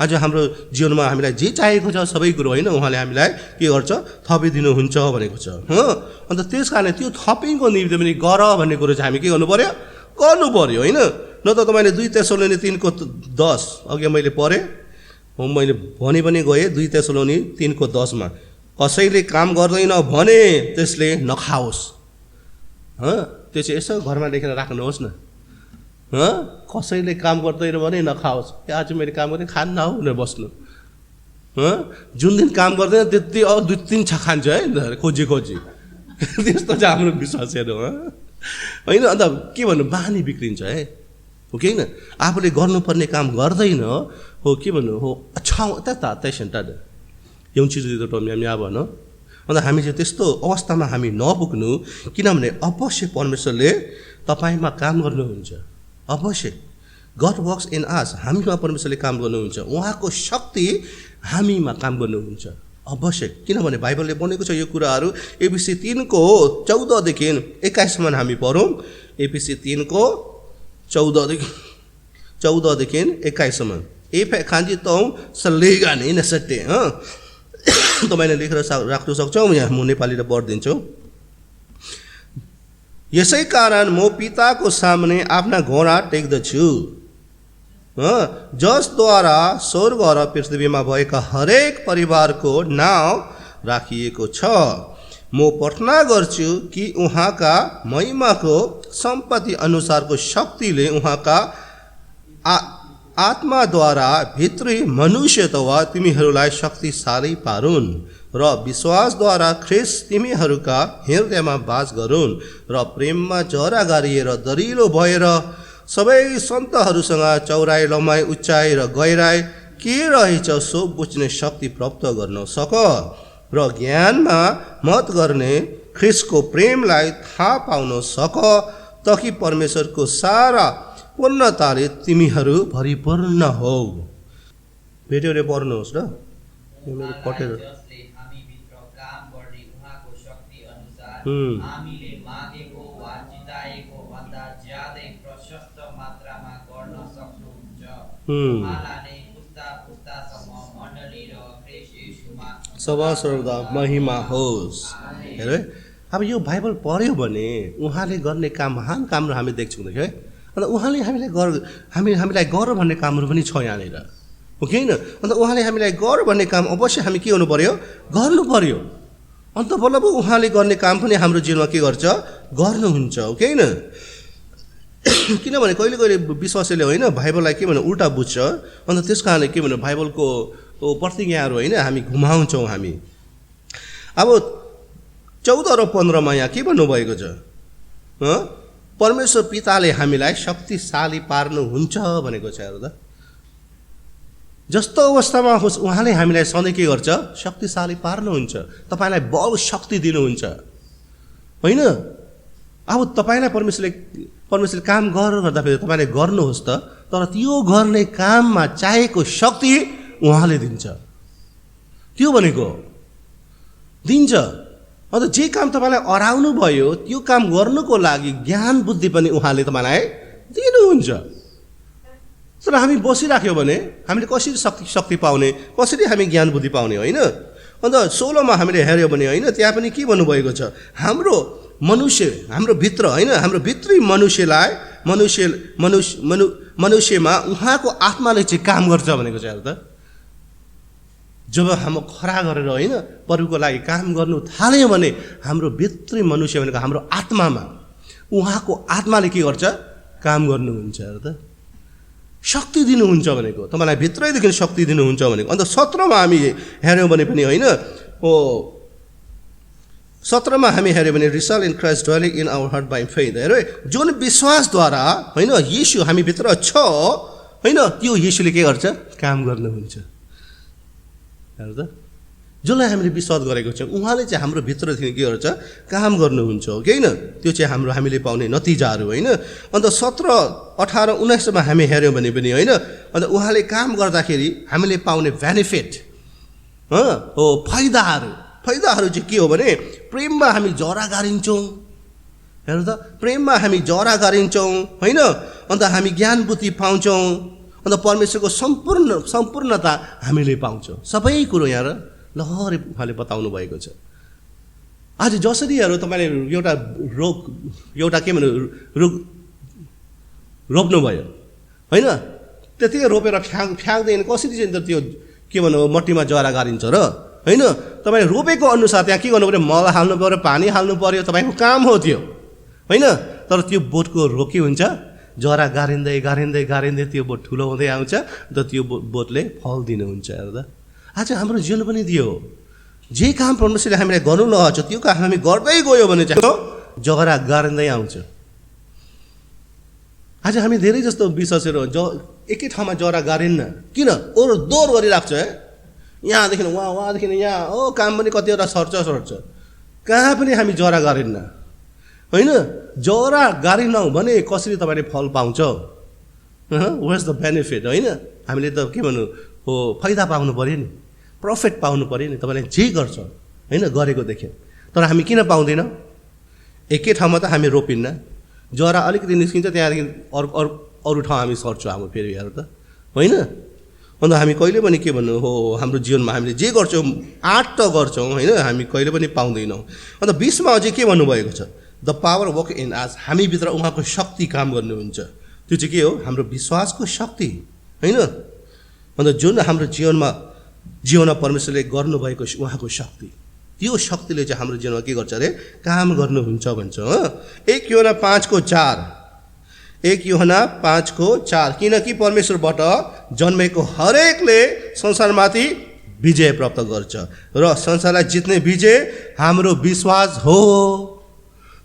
आज हाम्रो जीवनमा हामीलाई जे चाहिएको छ सबै कुरो होइन, उहाँले हामीलाई के गर्छ, थपिदिनुहुन्छ भनेको छ। अन्त त्यस कारणले त्यो थपिङको निम्ति पनि गर भन्ने कुरो चाहिँ हामी के गर्नु पर्यो होइन। न त तपाईँले 2 तेसलोनी 3:10 अघि मैले पढेँ, मैले भनि पनि गएँ 2 तेसलोनी 3:10 कसैले काम गर्दैन भने त्यसले नखाओस्। त्यो चाहिँ यसो घरमा लेखेर राख्नुहोस् न। कसैले काम गर्दैन भने नखाओस्। आज मैले काम गरेँ खान्न हौ भनेर बस्नु। जुन दिन काम गर्दैन त्यति 2-3 खान्छ है खोजी त्यस्तो चाहिँ हाम्रो विश्वासहरू होइन। अन्त के भन्नु बानी बिग्रिन्छ है, हो कि होइन? आफूले गर्नुपर्ने काम गर्दैन हो, के भन्नु हो, यो चिज म्या भनौँ। अन्त हामी चाहिँ त्यस्तो अवस्थामा हामी नपुग्नु, किनभने अवश्य परमेश्वरले तपाईँमा काम गर्नुहुन्छ। अवश्य गड वर्क्स इन अस, हामीमा परमेश्वरले काम गर्नुहुन्छ। उहाँको शक्ति हामीमा काम गर्नुहुन्छ अवश्य। किनभने बाइबलले भनेको छ यो कुराहरू। एफिसी 3को 14देखि 21सम्म हामी पढौँ। एफिसी 3को 14देखि 21सम्म। खान्जी तौँ सल्लेगा नै नसट्टे तपाईँले लेखेर राख्न सक्छौँ। यहाँ म नेपालीले पढिदिन्छु। यसै कारण म पिताको सामने आफ्ना घोडा टेक्दछु, जसद्वारा स्वर्ग र पृथ्वीमा भएका हरेक परिवारको नाउँ राखिएको छ। म प्रार्थना गर्छु कि उहाँका महिमाको सम्पत्ति अनुसारको शक्तिले उहाँका आत्माद्वारा भित्री मनुष्य अथवा तिमीहरूलाई शक्तिशाली पारुन् र विश्वासद्वारा ख्रिस्ट तिमीहरूका हृदयमा बास गरून् र प्रेममा जरा गारिएर दरिलो भएर सबै सन्तहरूसँग चौराई, लम्बाइ, उचाइ र गहिराई के रहेछ सो बुझ्ने शक्ति प्राप्त गर्न सक र ज्ञानमा मत गर्ने ख्रिस्टको प्रेमलाई थाहा पाउन सक, ताकि परमेश्वरको सारा पूर्णताले तिमीहरू परिपूर्ण हौ। भेट्योले पढ्नुहोस् र पढेर। सदा सर्वदा महिमा होस्। हेर अब यो बाइबल पढ्यो भने उहाँले गर्ने काम, महान कामहरू हामी देख्छौँ है। अन्त उहाँले हामीलाई गर भन्ने कामहरू पनि छ यहाँनिर, हो कि होइन? अन्त उहाँले हामीलाई गर भन्ने काम अवश्य हामी के गर्नु पर्यो? गर्नु पर्यो। अन्त बल्ल उहाँले गर्ने काम पनि हाम्रो जीवनमा के गर्छ? गर्नुहुन्छ, हो कि होइन? किनभने कहिले कहिले विश्वासीले होइन बाइबललाई के भने उल्टा बुझ्छ। अन्त त्यस कारणले के भने बाइबलको प्रतिज्ञाहरू होइन हामी घुमाउँछौँ हामी। अब 14 र 15मा यहाँ के भन्नुभएको छ? परमेश्वर पिताले हामीलाई शक्तिशाली पार्नुहुन्छ भनेको छ। हेर्नु त, जस्तो अवस्थामा होस् उहाँले हामीलाई सधैँ के गर्छ? शक्तिशाली पार्नुहुन्छ, तपाईँलाई बल शक्ति दिनुहुन्छ, होइन? अब तपाईँलाई परमेश्वरले काम गर्दाखेरि तपाईँले गर्नुहोस् त, तर त्यो गर्ने काममा चाहिएको शक्ति उहाँले दिन्छ। त्यो भनेको दिन्छ। अन्त जे काम तपाईँलाई अराउनु भयो त्यो काम गर्नुको लागि ज्ञान बुद्धि पनि उहाँले तपाईँलाई दिनुहुन्छ। तर हामी बसिराख्यो भने हामीले कसरी शक्ति पाउने, कसरी हामी ज्ञान बुद्धि पाउने, होइन? अन्त 16मा हामीले हेऱ्यो भने होइन त्यहाँ पनि के भन्नुभएको छ? हाम्रो भित्र होइन, हाम्रो भित्री मनुष्यमा उहाँको आत्माले चाहिँ काम गर्छ भनेको छ। हेर त, जब हाम्रो खरा गरेर होइन प्रभुको लागि काम गर्नु थाल्यो भने हाम्रो भित्री मनुष्य भनेको हाम्रो आत्मामा उहाँको आत्माले के गर्छ? काम गर्नुहुन्छ। हेर त, शक्ति दिनुहुन्छ भनेको, तपाईँलाई भित्रैदेखि शक्ति दिनुहुन्छ भनेको। अन्त 17मा हामी हेऱ्यौँ भने पनि होइन, 17मा हामी हेऱ्यौँ भने रिसल in Christ dwelling in our heart by faith. हेर, जुन विश्वासद्वारा होइन येशू हामी भित्र छ होइन, त्यो येशूले के गर्छ? काम गर्नुहुन्छ। हेर त, जसलाई हामीले विश्वास गरेको छौँ उहाँले चाहिँ हाम्रो भित्रदेखि के गर्छ? काम गर्नुहुन्छ, हो कि होइन? त्यो चाहिँ हामीले पाउने नतिजाहरू होइन। अन्त 17, 18, 19मा हामी हेऱ्यौँ भने पनि होइन, अन्त उहाँले काम गर्दाखेरि हामीले पाउने बेनिफिट हो, फाइदाहरू चाहिँ के हो भने प्रेममा हामी जरा गारिन्छौँ। हेर्नु त, प्रेममा हामी जरा गारिन्छौँ होइन। अन्त हामी ज्ञान बुद्धि पाउँछौँ। अन्त परमेश्वरको सम्पूर्णता हामीले पाउँछौँ। सबै कुरो यहाँ लहरै उहाँले बताउनु भएको छ। आज जसरी तपाईँले एउटा के भन्नु रुख रोप्नुभयो होइन, त्यतिकै रोपेर फ्याँक्दैन, कसरी चाहिँ त्यो के भन्नु मट्टीमा जरा गारिन्छ र होइन। तपाईँ रोपेको अनुसार त्यहाँ के गर्नु पऱ्यो, मल हाल्नु पऱ्यो, पानी हाल्नु पऱ्यो, तपाईँको काम हो त्यो, होइन। तर त्यो बोटको रोग के हुन्छ, जरा गारिँदै गारिँदै गारिँदै त्यो बोट ठुलो हुँदै आउँछ, अन्त त्यो बोटले फल दिनुहुन्छ हेर्दा। आज हाम्रो जीवन पनि दियो, जे काम परमेश्वरले हामीलाई गर्नु लगाएको छ त्यो काम हामी गर्दै गयो भने चाहिँ जरा गारिँदै आउँछ। आज हामी धेरै जस्तो विश्वासहरू एकै ठाउँमा जरा गारिन्न, किन ओहोरदोहोर गरिराख्छ है, यहाँदेखि उहाँदेखि यहाँ काम पनि कतिवटा सर्छ, कहाँ पनि हामी जरा गारिन्न, होइन। जरा गारिनौँ भने कसरी तपाईँले फल पाउँछ, वाट्स द बेनिफिट, होइन। हामीले त के भन्नु हो, फाइदा पाउनु पऱ्यो नि, प्रफिट पाउनु पऱ्यो नि, तपाईँले जे गर्छ, होइन, गरेको देख्यो। तर हामी किन पाउँदैनौँ, एकै ठाउँमा त हामी रोपिन्न, जरा अलिकति निस्किन्छ, त्यहाँदेखि अरू ठाउँ हामी सर्छौँ हाम्रो फेरि हेर त, होइन। अन्त हामी कहिले पनि के भन्नु हो, हाम्रो जीवनमा हामीले जे गर्छौँ आँट त गर्छौँ, होइन, हामी कहिले पनि पाउँदैनौँ। अन्त 20मा अझै के भन्नुभएको छ, द पावर वर्क इन आस, हामीभित्र उहाँको शक्ति काम गर्नुहुन्छ। त्यो चाहिँ के हो, हाम्रो विश्वासको शक्ति, होइन। अन्त जुन हाम्रो जीवनमा परमेश्वरले गर्नुभएको उहाँको शक्ति, त्यो शक्तिले चाहिँ हाम्रो जीवनमा के गर्छ अरे, काम गर्नुहुन्छ भन्छ। 1 यूहन्ना 5:4, 1 यूहन्ना 5:4, किनकि परमेश्वरबाट जन्मेको हरेकले संसारमाथि विजय प्राप्त गर्छ र संसारलाई जित्ने विजय हाम्रो विश्वास हो।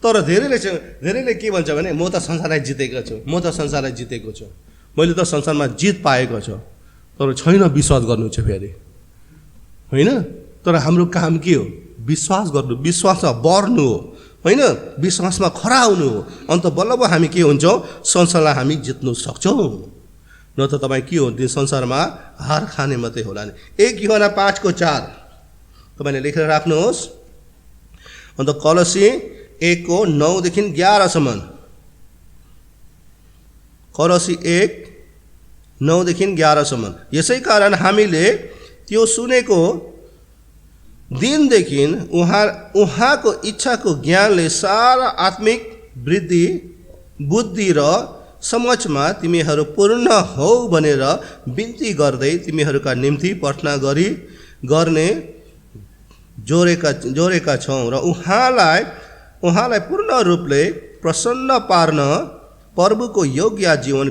तर धेरैले के भन्छ भने, म त संसारलाई जितेको छु, म त संसारलाई जितेको छु, मैले त संसारमा जित पाएको छु, तर छैन विश्वास गर्नु छ फेरि, होइन। तर हाम्रो काम के हो, विश्वास गर्नु, विश्वासमा बढ्नु हो, होइन, विश्वासमा खडा हुनु हो। अन्त बल्ल हामी के हुन्छौँ, संसारलाई हामी जित्नु सक्छौँ। न त तपाईँ के हो, त्यो संसारमा हार खाने मात्रै होला नि। 1 यूहन्ना 5:4 तपाईँले लेखेर राख्नुहोस्। अन्त कलसी 1:9देखि 11सम्म, कलसी 1:9देखि 11सम्म, यसै कारण हामीले त्यो सुनेको दिनदेखि उहाँको इच्छाको ज्ञानले सारा आत्मिक वृद्धि बुद्धि र समझमा तिमीहरू पूर्ण हौ भनेर बिन्ती गर्दै तिमीहरूका निम्ति प्रार्थना गर्ने जोरेका छौँ र उहाँलाई पूर्ण रूपले प्रसन्न पार्न प्रभुको योग्य जीवन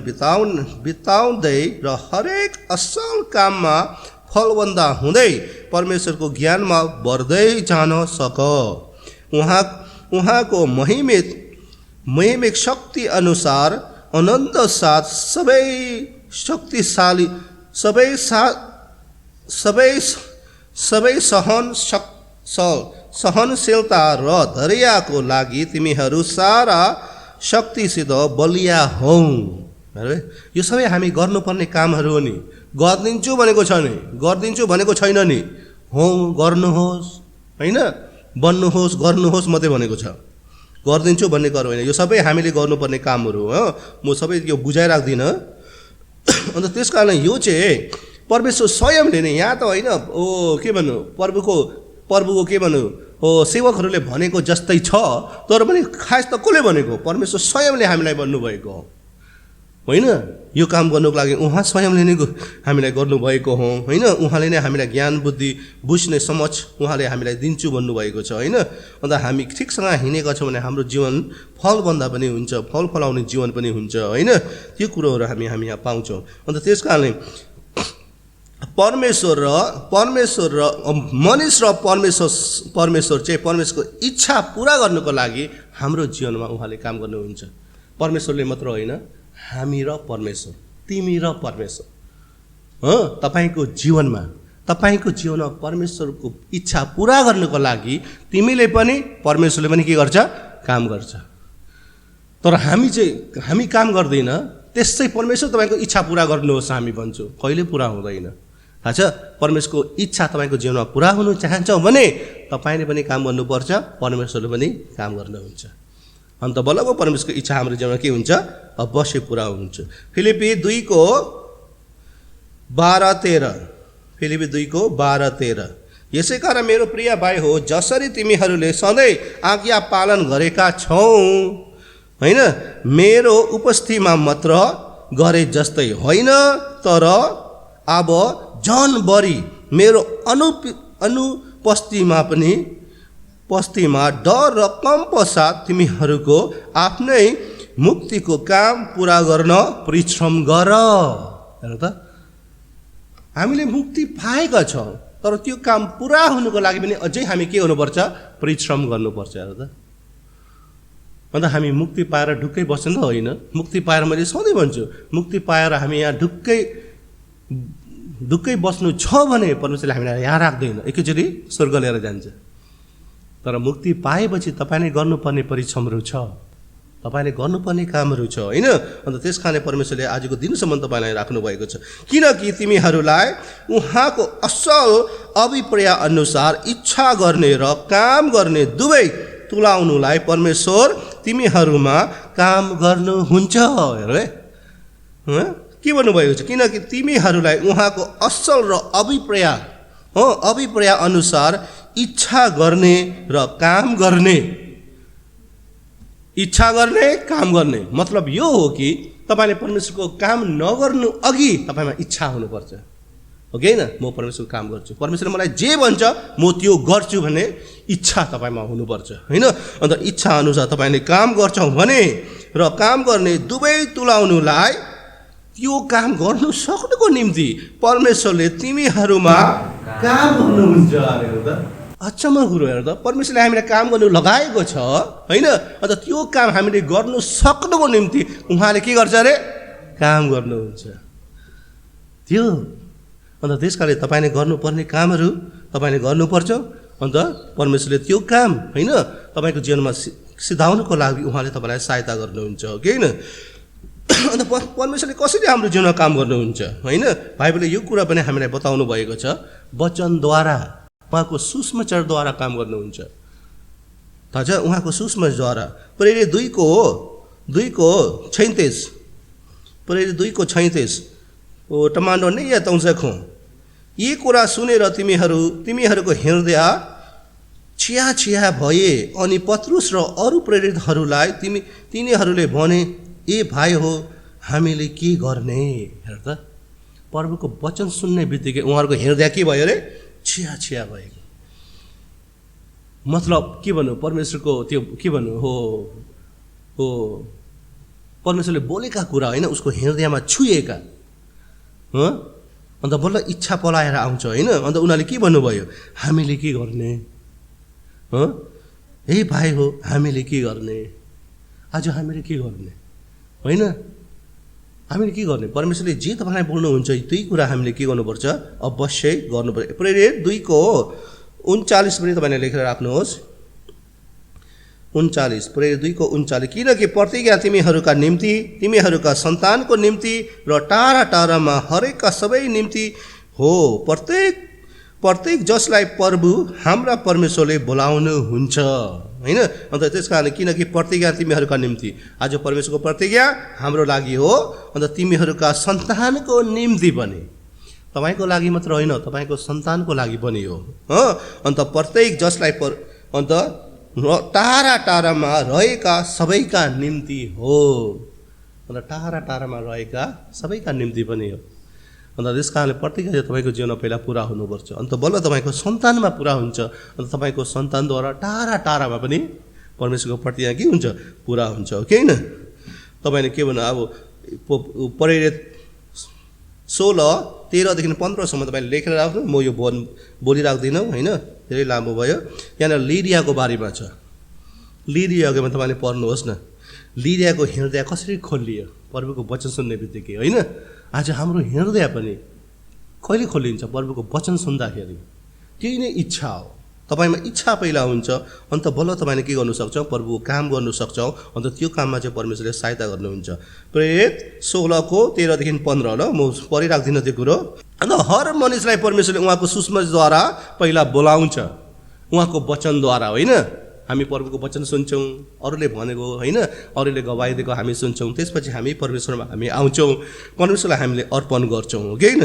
बिताउँदै र हरेक असल काममा फलवन्दा हुँदै परमेश्वरको ज्ञानमा बढ्दै जान सक। उहाँको महिमिक शक्ति अनुसार अनन्त साथ सबै शक्तिशाली सबै सहनशीलता र धैर्यको लागि तिमीहरू सारा शक्तिसित बलिया हौ। यो सबै हामी गर्नुपर्ने कामहरू हो नि। गरिदिन्छु भनेको छ नि, गरिदिन्छु भनेको छैन नि, हो गर्नुहोस्, होइन, बन्नुहोस्, गर्नुहोस् मात्रै भनेको छ, गरिदिन्छु भन्ने गर्नु होइन। यो सबै हामीले गर्नुपर्ने कामहरू हो, म सबै यो बुझाइराख्दिनँ। अन्त त्यस कारण यो चाहिँ परमेश्वर स्वयंले नै, यहाँ त होइन के भन्नु, प्रभुको के भन्नु हो, सेवकहरूले भनेको जस्तै छ, तर पनि खास त कसले भनेको, परमेश्वर स्वयंले हामीलाई भन्नुभएको हो, होइन। यो काम गर्नुको लागि उहाँ स्वयंले नै हामीलाई गर्नुभएको हो, होइन। उहाँले नै हामीलाई ज्ञान बुद्धि बुझ्ने समझ उहाँले हामीलाई दिन्छु भन्नुभएको छ, होइन। अन्त हामी ठिकसँग हिँडेका छौँ भने हाम्रो जीवन फलभन्दा पनि हुन्छ, फल फलाउने जीवन पनि हुन्छ, होइन। त्यो कुरोहरू हामी यहाँ पाउँछौँ। अन्त त्यस कारणले परमेश्वर र मनुष्य र परमेश्वर चाहिँ परमेश्वरको इच्छा पुरा गर्नुको लागि हाम्रो जीवनमा उहाँले काम गर्नुहुन्छ। परमेश्वरले मात्र होइन, हामी र परमेश्वर, तिमी र परमेश्वर, तपाईँको जीवनमा परमेश्वरको इच्छा पुरा गर्नुको लागि तिमीले पनि परमेश्वरले पनि के गर्छ, काम गर्छ। तर हामी काम गर्दैन, त्यसै परमेश्वर तपाईँको इच्छा पुरा गर्नुहोस् हामी भन्छौँ, कहिले पुरा हुँदैन। थाहा छ, परमेश्वरको इच्छा तपाईँको जीवनमा पुरा हुनु चाहन्छौँ भने तपाईँले पनि काम गर्नुपर्छ, परमेश्वरले पनि काम गर्नुहुन्छ। अन्त बल्लको परमेश्वरको इच्छा हाम्रो जीवनमा के हुन्छ, अवश्य पुरा हुन्छ। फिलिपी 2:12-13 यसै कारण मेरो प्रिय भाइ हो, जसरी तिमीहरूले सधैँ आज्ञा पालन गरेका छौ, होइन, मेरो उपस्थितिमा मात्र गरे जस्तै होइन, तर अब झन् बढी मेरो अनुपस्थितिमा पनि पस्तीमा डर र कम्प साथ तिमीहरूको आफ्नै मुक्तिको काम पुरा गर्न परिश्रम गर। हेर त, हामीले मुक्ति पाएका छौँ, तर त्यो काम पुरा हुनुको लागि पनि अझै हामी के हुनुपर्छ? परिश्रम गर्नुपर्छ। हेर त, अन्त हामी मुक्ति पाएर ढुक्कै बस्छ त होइन। मुक्ति पाएर मैले सधैँ भन्छु, मुक्ति पाएर हामी यहाँ ढुक्कै बस्नु छ भने परमेश्वरले हामीलाई यहाँ राख्दैन, एकैचोटि स्वर्ग लिएर जान्छ। तर मुक्ति पाएपछि तपाईँले गर्नुपर्ने परिश्रमहरू छ, तपाईँले गर्नुपर्ने कामहरू छ होइन। अन्त त्यस कारणले परमेश्वरले आजको दिनसम्म तपाईँलाई राख्नुभएको छ, किनकि तिमीहरूलाई उहाँको असल अभिप्राय अनुसार इच्छा गर्ने र काम गर्ने दुवै तुलाउनुलाई परमेश्वर तिमीहरूमा काम गर्नुहुन्छ। हेर है, के भन्नुभएको छ? किनकि तिमीहरूलाई उहाँको असल र अभिप्राय अनुसार इच्छा गर्ने र काम गर्ने। इच्छा गर्ने, काम गर्ने मतलब यो हो कि तपाईँले परमेश्वरको काम नगर्नु अघि तपाईँमा इच्छा हुनुपर्छ, हो कि होइन? म परमेश्वरको काम गर्छु, परमेश्वरले मलाई जे भन्छ म त्यो गर्छु भन्ने इच्छा तपाईँमा हुनुपर्छ होइन। अन्त इच्छा अनुसार तपाईँले काम गर्छौँ भने र काम गर्ने दुवै तुलाउनुलाई त्यो काम गर्नु सक्नुको निम्ति परमेश्वरले तिमीहरूमा काम गर्नुहुन्छ। हेर त, अचम्म कुरो। हेर त, परमेश्वरले हामीलाई काम गर्नु लगाएको छ होइन। अन्त त्यो काम हामीले गर्नु सक्नुको निम्ति उहाँले के गर्छ अरे? काम गर्नुहुन्छ त्यो। अन्त त्यस कारणले तपाईँले गर्नुपर्ने कामहरू तपाईँले गर्नुपर्छ। अन्त परमेश्वरले त्यो काम होइन तपाईँको जीवनमा सिधाउनुको लागि उहाँले तपाईँलाई सहायता गर्नुहुन्छ, हो कि होइन? अन्त परमेश्वरले कसरी हाम्रो जीवनमा काम गर्नुहुन्छ होइन? बाइबलले यो कुरा पनि हामीलाई बताउनु भएको छ, वचनद्वारा, उहाँको सुसमाचारद्वारा काम गर्नुहुन्छ। थाहा छ? उहाँको सुसमाचारद्वारा। प्रेरित 2:36 ओ टमान्डो नै या तौसखौँ यी कुरा सुनेर तिमीहरूको हृदय छिया भए। अनि पत्रुस र अरू प्रेरितहरूलाई तिनीहरूले भने, ए भाइ हो, हामीले के गर्ने? हेर त, प्रभुको वचन सुन्ने बित्तिकै उहाँहरूको हृदय के भयो अरे? छिया भएको। मतलब के भन्नु? परमेश्वरको त्यो के भन्नु हो परमेश्वरले बोलेका कुरा होइन, उसको हृदयमा छुएका। अन्त बल्ल इच्छा पलाएर आउँछ होइन। अन्त उनीहरूले के भन्नुभयो? हामीले के गर्ने? हे भाइ हो, हामीले के गर्ने? आज हामीले के गर्ने होइन? हामीले के गर्ने? परमेश्वरले जे तपाईँलाई बोल्नुहुन्छ त्यही कुरा हामीले के गर्नुपर्छ? अवश्य गर्नुपर्छ। प्रेरित 2:39 पनि तपाईँले लेखेर राख्नुहोस्। 39, प्रेरित 2:39, किनकि प्रतिज्ञा तिमीहरूका निम्ति, तिमीहरूका सन्तानको निम्ति र टाढा टाढामा हरेकका सबै निम्ति हो, प्रत्येक जसलाई प्रभु हाम्रा परमेश्वरले बोलाउनुहुन्छ होइन। अन्त त्यस कारण किनकि प्रतिज्ञा तिमीहरूका निम्ति, आज परमेश्वरको प्रतिज्ञा हाम्रो लागि हो। अन्त तिमीहरूका सन्तानको निम्ति पनि, तपाईँको लागि मात्र होइन, तपाईँको सन्तानको लागि पनि हो। अन्त प्रत्येक जसलाई अन्त टाढा टाढामा रहेका सबैका निम्ति हो। अन्त टाढा टाढामा रहेका सबैका निम्ति पनि हो। अन्त त्यस कारणले प्रतिज्ञा चाहिँ तपाईँको जीवनमा पहिला पुरा हुनुपर्छ। अन्त बल्ल तपाईँको सन्तानमा पुरा हुन्छ। अन्त तपाईँको सन्तानद्वारा टाढा टाढामा पनि परमेश्वरको प्रतिज्ञा के हुन्छ? पुरा हुन्छ, हो कि होइन? तपाईँले के भन्नु? अब प्रेरित 16:13-15सम्म तपाईँले लेखेर राख्नु, म यो बोलिराख्दिनँ होइन, धेरै लामो भयो। यहाँनिर लिडियाको बारेमा छ। लिडियाको तपाईँले पढ्नुहोस् न, लिडियाको हृदय कसरी खोलियो प्रभुको वचन सुन्ने बित्तिकै होइन। आज हाम्रो हृदय पनि कहिले खोलिन्छ? प्रभुको वचन सुन्दाखेरि। त्यही नै इच्छा हो, तपाईँमा इच्छा पहिला हुन्छ, अन्त बल्ल तपाईँले के गर्नु सक्छौँ? प्रभुको काम गर्नु सक्छौँ। अन्त त्यो काममा चाहिँ परमेश्वरले सहायता गर्नुहुन्छ। प्रेरित 16:13-15 ल, म पढिराख्दिनँ त्यो कुरो। अन्त हर मानिसलाई परमेश्वरले उहाँको सुसमाचारद्वारा पहिला बोलाउँछ, उहाँको वचनद्वारा होइन। हामी प्रभुको वचन सुन्छौँ, अरूले भनेको होइन, अरूले गवाई दिएको हामी सुन्छौँ, त्यसपछि हामी परमेश्वरमा हामी आउँछौँ, परमेश्वरलाई हामीले अर्पण गर्छौँ, हो कि होइन?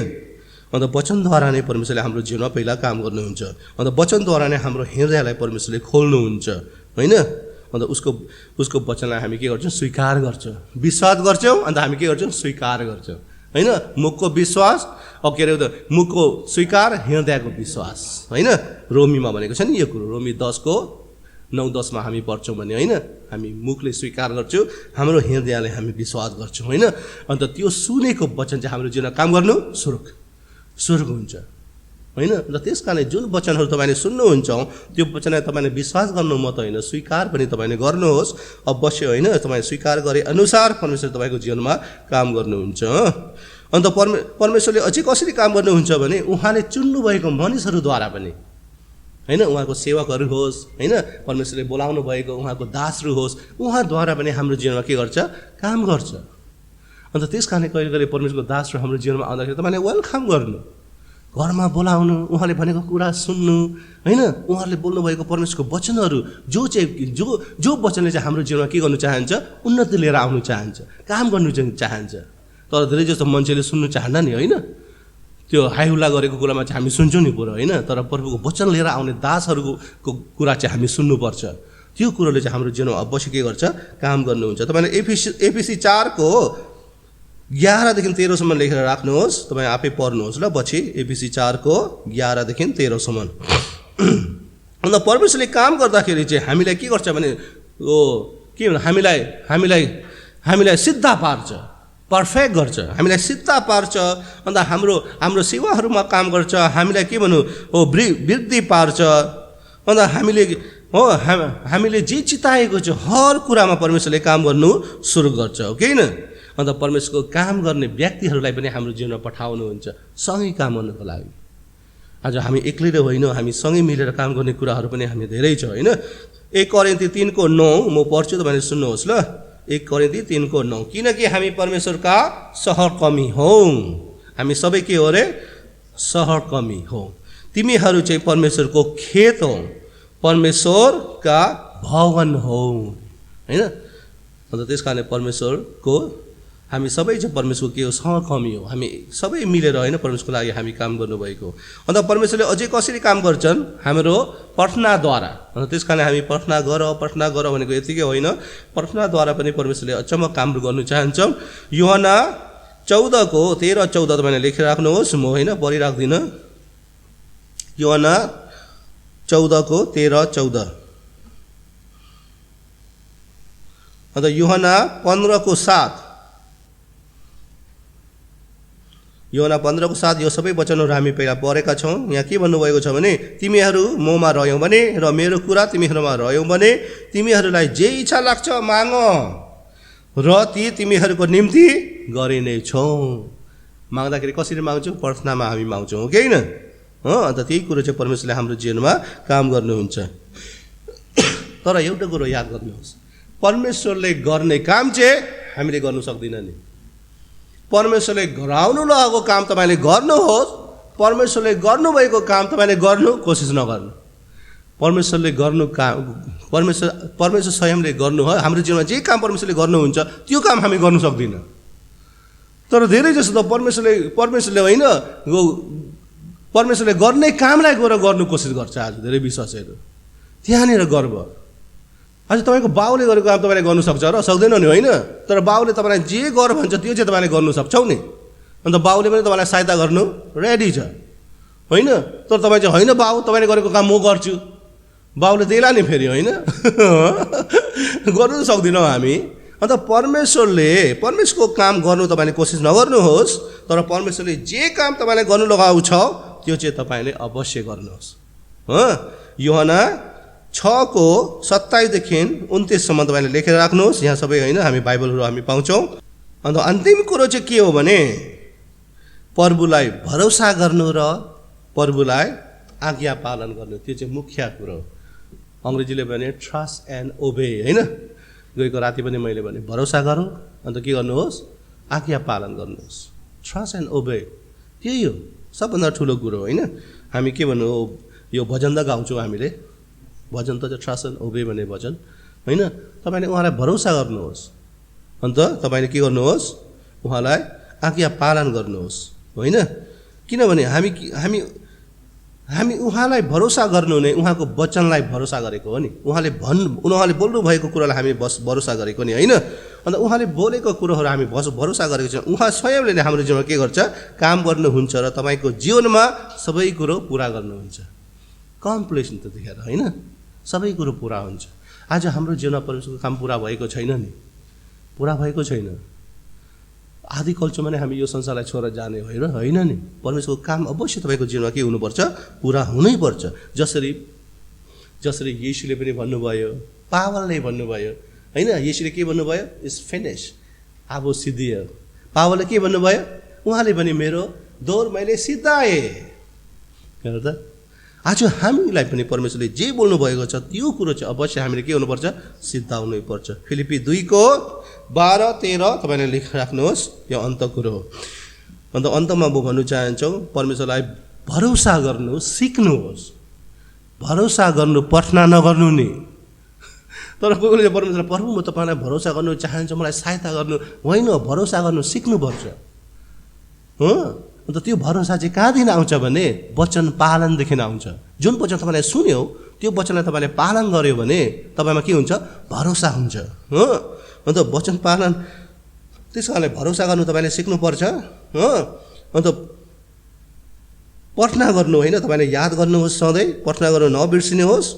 अन्त वचनद्वारा नै परमेश्वरले हाम्रो जीवनमा पहिला काम गर्नुहुन्छ। अन्त वचनद्वारा नै हाम्रो हृदयलाई परमेश्वरले खोल्नुहुन्छ होइन। अन्त उसको वचनलाई हामी के गर्छौँ? स्वीकार गर्छौँ, विश्वास गर्छौँ। अन्त हामी के गर्छौँ? स्वीकार गर्छौँ। होइन, मुखको विश्वास, के अरे मुखको स्वीकार, हृदयको विश्वास, होइन। रोमीमा भनेको छ नि यो कुरो, रोमी 10:9-10मा हामी पढ्छौँ भने, होइन, हामी मुखले स्वीकार गर्छौँ, हाम्रो हृदयले हामी विश्वास गर्छौँ, होइन। अन्त त्यो सुनेको वचन चाहिँ हाम्रो जीवनमा काम गर्नु सुरुक हुन्छ, होइन। र त्यस कारणले जुन वचनहरू तपाईँले सुन्नुहुन्छ त्यो वचनलाई तपाईँले विश्वास गर्नु मात्र होइन, स्वीकार पनि तपाईँले गर्नुहोस् अवश्य, होइन। तपाईँ स्वीकार गरे अनुसार परमेश्वर तपाईँको जीवनमा काम गर्नुहुन्छ। अन्त परमेश्वरले अझै कसरी काम गर्नुहुन्छ भने उहाँले चुन्नुभएको मानिसहरूद्वारा पनि, होइन, उहाँको सेवकहरू होस्, होइन, परमेश्वरले बोलाउनु भएको उहाँको दासहरू होस्, उहाँद्वारा पनि हाम्रो जीवनमा के गर्छ, काम गर्छ। अन्त त्यस कारणले कहिले कहिले परमेश्वरको दासहरू हाम्रो जीवनमा आउँदाखेरि तपाईँले वेलकम गर्नु, घरमा बोलाउनु, उहाँले भनेको कुरा सुन्नु, होइन। उहाँहरूले बोल्नुभएको परमेश्वरको वचनहरू जो वचनले चाहिँ हाम्रो जीवनमा के गर्नु चाहन्छ, उन्नति लिएर आउनु चाहन्छ, काम गर्नु चाहन्छ। तर धेरै जस्तो मान्छेले सुन्नु चाहन्न नि, होइन। त्यो हाइहुल्ला गरेको कुरामा चाहिँ हामी सुन्छौँ नि कुरो, होइन। तर प्रभुको वचन लिएर आउने दासहरूको कुरा चाहिँ हामी सुन्नुपर्छ। त्यो कुरोले चाहिँ हाम्रो जीवनमा अवश्य के गर्छ, काम गर्नुहुन्छ। तपाईँले एफिसी 4:11-13 लेखेर राख्नुहोस्, तपाईँ आफै पढ्नुहोस् ल पछि। एफिसी 4:11-13। अन्त परमेश्वरले काम गर्दाखेरि चाहिँ हामीलाई के गर्छ भने के भन्नु, हामीलाई सिद्ध पार्छ, पर्फेक्ट गर्छ, हामीलाई सिद्ध पार्छ। अन्त हाम्रो सेवाहरूमा काम गर्छ, हामीलाई के भन्नु वृद्धि पार्छ। अन्त हामीले जे चिताएको छ हर कुरामा परमेश्वरले काम गर्नु सुरु गर्छ, हो कि होइन। अन्त परमेश्वरको काम गर्ने व्यक्तिहरूलाई पनि हाम्रो जीवनमा पठाउनुहुन्छ सँगै काम गर्नको लागि। आज हामी एक्लै र होइन, हामी सँगै मिलेर काम गर्ने कुराहरू पनि हामी धेरै छ, होइन। 1 कोरिन्थी 3:9 म पढ्छु, तपाईँले सुन्नुहोस् ल। 1 कोरिन्थी 3:9। किनकि हामी परमेश्वरका सहकर्मी हौँ, हामी सबै के हो अरे, सहकर्मी हौँ। तिमीहरू चाहिँ परमेश्वरको खेत हौ, परमेश्वरका भवन हौ, होइन। अन्त त्यस कारणले परमेश्वरको हामी सबै चाहिँ परमेश्वरको के हो, सहकर्मी हो। हामी सबै मिलेर, होइन, परमेश्वरको लागि हामी काम गर्नुभएको। अन्त परमेश्वरले अझै कसरी काम गर्छन्, हाम्रो प्रार्थनाद्वारा। अन्त त्यस कारणले हामी प्रार्थना गर भनेको यतिकै होइन, प्रार्थनाद्वारा पनि परमेश्वरले अचम्म काम गर्नु चाहन्छौँ। यूहन्ना 14:13-14 तपाईँले लेखेर राख्नुहोस्, म होइन पढिराख्दिनँ। यूहन्ना 14:13-14। अन्त यूहन्ना 15:7। यूहन्ना 15:7 यो सबै वचनहरू हामी पहिला पढेका छौँ। यहाँ के भन्नुभएको छ भने, तिमीहरू ममा रह्यौ भने र मेरो कुरा तिमीहरूमा रह्यौ भने तिमीहरूलाई जे इच्छा लाग्छ माग र ती तिमीहरूको निम्ति गरिने छौँ। माग्दाखेरि कसरी माग्छौँ, प्रार्थनामा हामी माग्छौँ, हो कि होइन। अन्त त्यही कुरो चाहिँ परमेश्वरले हाम्रो जीवनमा काम गर्नुहुन्छ। तर एउटा कुरो याद गर्नुहोस्, परमेश्वरले गर्ने काम चाहिँ हामीले गर्नु सक्दैनौँ नि। परमेश्वरले गराउनु लागेको काम तपाईँले गर्नुहोस्, परमेश्वरले गर्नुभएको काम तपाईँले गर्नु कोसिस नगर्नु। परमेश्वरले गर्नु काम परमेश्वर स्वयंले गर्नु हो। हाम्रो जीवनमा जे काम परमेश्वरले गर्नुहुन्छ त्यो काम हामी गर्नु सक्दैनौँ। तर धेरै जस्तो त परमेश्वरले होइन, परमेश्वरले गर्ने कामलाई गएर गर्नु कोसिस गर्छ। आज धेरै विश्वासहरू त्यहाँनिर गर्व। आज तपाईँको बाउले गरेको काम तपाईँले गर्नु सक्छ र सक्दैन नि, होइन। तर बाउले तपाईँलाई जे गर भन्छ त्यो चाहिँ तपाईँले गर्नु सक्छौ नि। अन्त बाउले पनि तपाईँलाई सहायता गर्नु रेडी छ, होइन। तर तपाईँ चाहिँ होइन बाउ तपाईँले गरेको काम म गर्छु, बाउले दिएला नि फेरि, होइन। गर्नु सक्दैनौँ हामी। अन्त परमेश्वरको काम गर्नु तपाईँले कोसिस नगर्नुहोस्, तर परमेश्वरले जे काम तपाईँलाई गर्नु लगाएको छ त्यो चाहिँ तपाईँले अवश्य गर्नुहोस्। यूहन्ना 6:27-29 तपाईँले लेखेर राख्नुहोस्। यहाँ सबै, होइन, हामी बाइबलहरू हामी पाउँछौँ। अन्त अन्तिम कुरो चाहिँ के हो भने प्रभुलाई भरोसा गर्नु र प्रभुलाई आज्ञा पालन गर्नु, त्यो चाहिँ मुख्य कुरो। अङ्ग्रेजीले भने ट्रस्ट एन्ड ओबे, होइन। गएको राति पनि मैले भने भरोसा गरौँ, अन्त के गर्नुहोस्, आज्ञा पालन गर्नुहोस्। ट्रस्ट एन्ड ओबे त्यही हो सबभन्दा ठुलो कुरो, होइन। हामी के भन्नु, यो भजन त गाउँछौँ हामीले, भजन त चाहिँ ट्रस्ट एन्ड ओबे भन्ने भजन, होइन। तपाईँले उहाँलाई भरोसा गर्नुहोस्, अन्त तपाईँले के गर्नुहोस्, उहाँलाई आज्ञा पालन गर्नुहोस्, होइन। किनभने हामी उहाँलाई भरोसा गर्नु नै उहाँको वचनलाई भरोसा गरेको हो नि। उहाँले बोल्नु भएको कुरालाई हामी भरोसा गरेको नि, होइन। अन्त उहाँले बोलेको कुरोहरू हामी भरोसा गरेको छौँ। उहाँ स्वयंले नै हाम्रो जीवनमा के गर्छ, काम गर्नुहुन्छ र तपाईँको जीवनमा सबै कुरो पुरा गर्नुहुन्छ। कम्प्लिसन त देखेर होइन, सबै कुरो पुरा हुन्छ। आज हाम्रो जीवनमा परमेश्वरको काम पुरा भएको छैन नि, पुरा भएको छैन। आधी कल्चरमा नै हामी यो संसारलाई छोडेर जाने होइन नि। परमेश्वरको काम अवश्य तपाईँको जीवनमा के हुनुपर्छ, पुरा हुनैपर्छ। जसरी येशूले पनि भन्नुभयो, पावलले भन्नुभयो होइन, येशूले के भन्नुभयो, इज फिनिश, अब सिद्धियो। पावलले के भन्नुभयो, उहाँले भने मेरो दौड मैले सिद्धाएँ। हेर त, आज हामीलाई पनि परमेश्वरले जे बोल्नुभएको छ त्यो कुरो चाहिँ अवश्य हामीले के हुनुपर्छ, सिद्धाउनै पर्छ। फिलिपी 2:12-13 तपाईँले लेखिराख्नुहोस्, यो अन्त कुरो हो। अन्त अन्तमा म भन्नु चाहन्छौँ, परमेश्वरलाई भरोसा गर्नु सिक्नुहोस्। भरोसा गर्नु, प्रार्थना नगर्नु नि। तर कोही कोहीले परमेश्वरलाई, प्रभु म तपाईँलाई भरोसा गर्नु चाहन्छु, मलाई सहायता गर्नु, होइन, भरोसा गर्नु सिक्नुपर्छ हो। अन्त त्यो भरोसा चाहिँ कहाँदेखि आउँछ भने वचन पालनदेखि आउँछ। जुन वचन तपाईँले सुन्यो त्यो वचनलाई तपाईँले पालन गर्यो भने तपाईँमा के हुन्छ, भरोसा हुन्छ हो। अन्त वचन पालन, त्यस कारणले भरोसा गर्नु तपाईँले सिक्नुपर्छ हो। अन्त प्रार्थना गर्नु होइन, तपाईँले याद गर्नुहोस्, सधैँ प्रार्थना गर्नु नबिर्सिनुहोस्।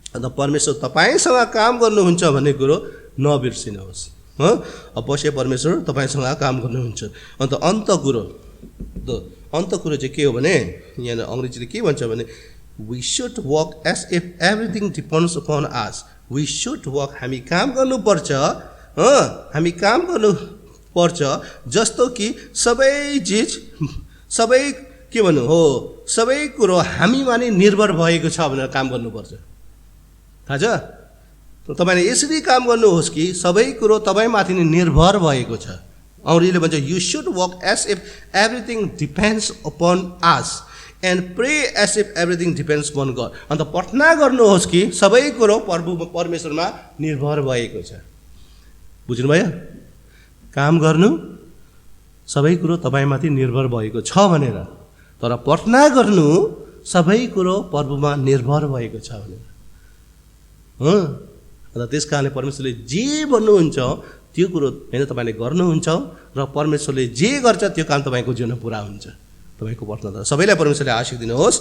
अन्त परमेश्वर तपाईँसँग काम गर्नुहुन्छ भन्ने कुरो नबिर्सिनुहोस् हो। अवश्य परमेश्वर तपाईँसँग काम गर्नुहुन्छ। अन्त अन्त कुरो चाहिँ के हो भने, यहाँ अङ्ग्रेजीले के भन्छ भने, we should work as if everything depends upon us. We should work, हामी काम गर्नुपर्छ, हामी काम गर्नुपर्छ जस्तो कि सबै चिज, सबै के भन्नु हो, सबै कुरो हामीमा नै निर्भर भएको छ भनेर काम गर्नुपर्छ। थाहा छ, तपाईँले यसरी काम गर्नुहोस् कि सबै कुरो तपाईँमाथि नै निर्भर भएको छ। अङ्ग्रेजीले भन्छ, you should work as if everything depends upon us and pray as if everything depends upon God. अन्त प्रार्थना गर्नुहोस् कि सबै कुरो परमेश्वरमा निर्भर भएको छ। बुझ्नुभयो? काम गर्नु, सबै कुरो तपाईँमाथि निर्भर भएको छ भनेर, तर प्रार्थना गर्नु सबै कुरो प्रभुमा निर्भर भएको छ भनेर। अन्त त्यस कारणले परमेश्वरले जे भन्नुहुन्छ त्यो कुरो होइन तपाईँले गर्नुहुन्छ र परमेश्वरले जे गर्छ त्यो काम तपाईँको जीवनमा पुरा हुन्छ। तपाईँको प्रार्थना सबैलाई परमेश्वरले आशीष दिनुहोस्।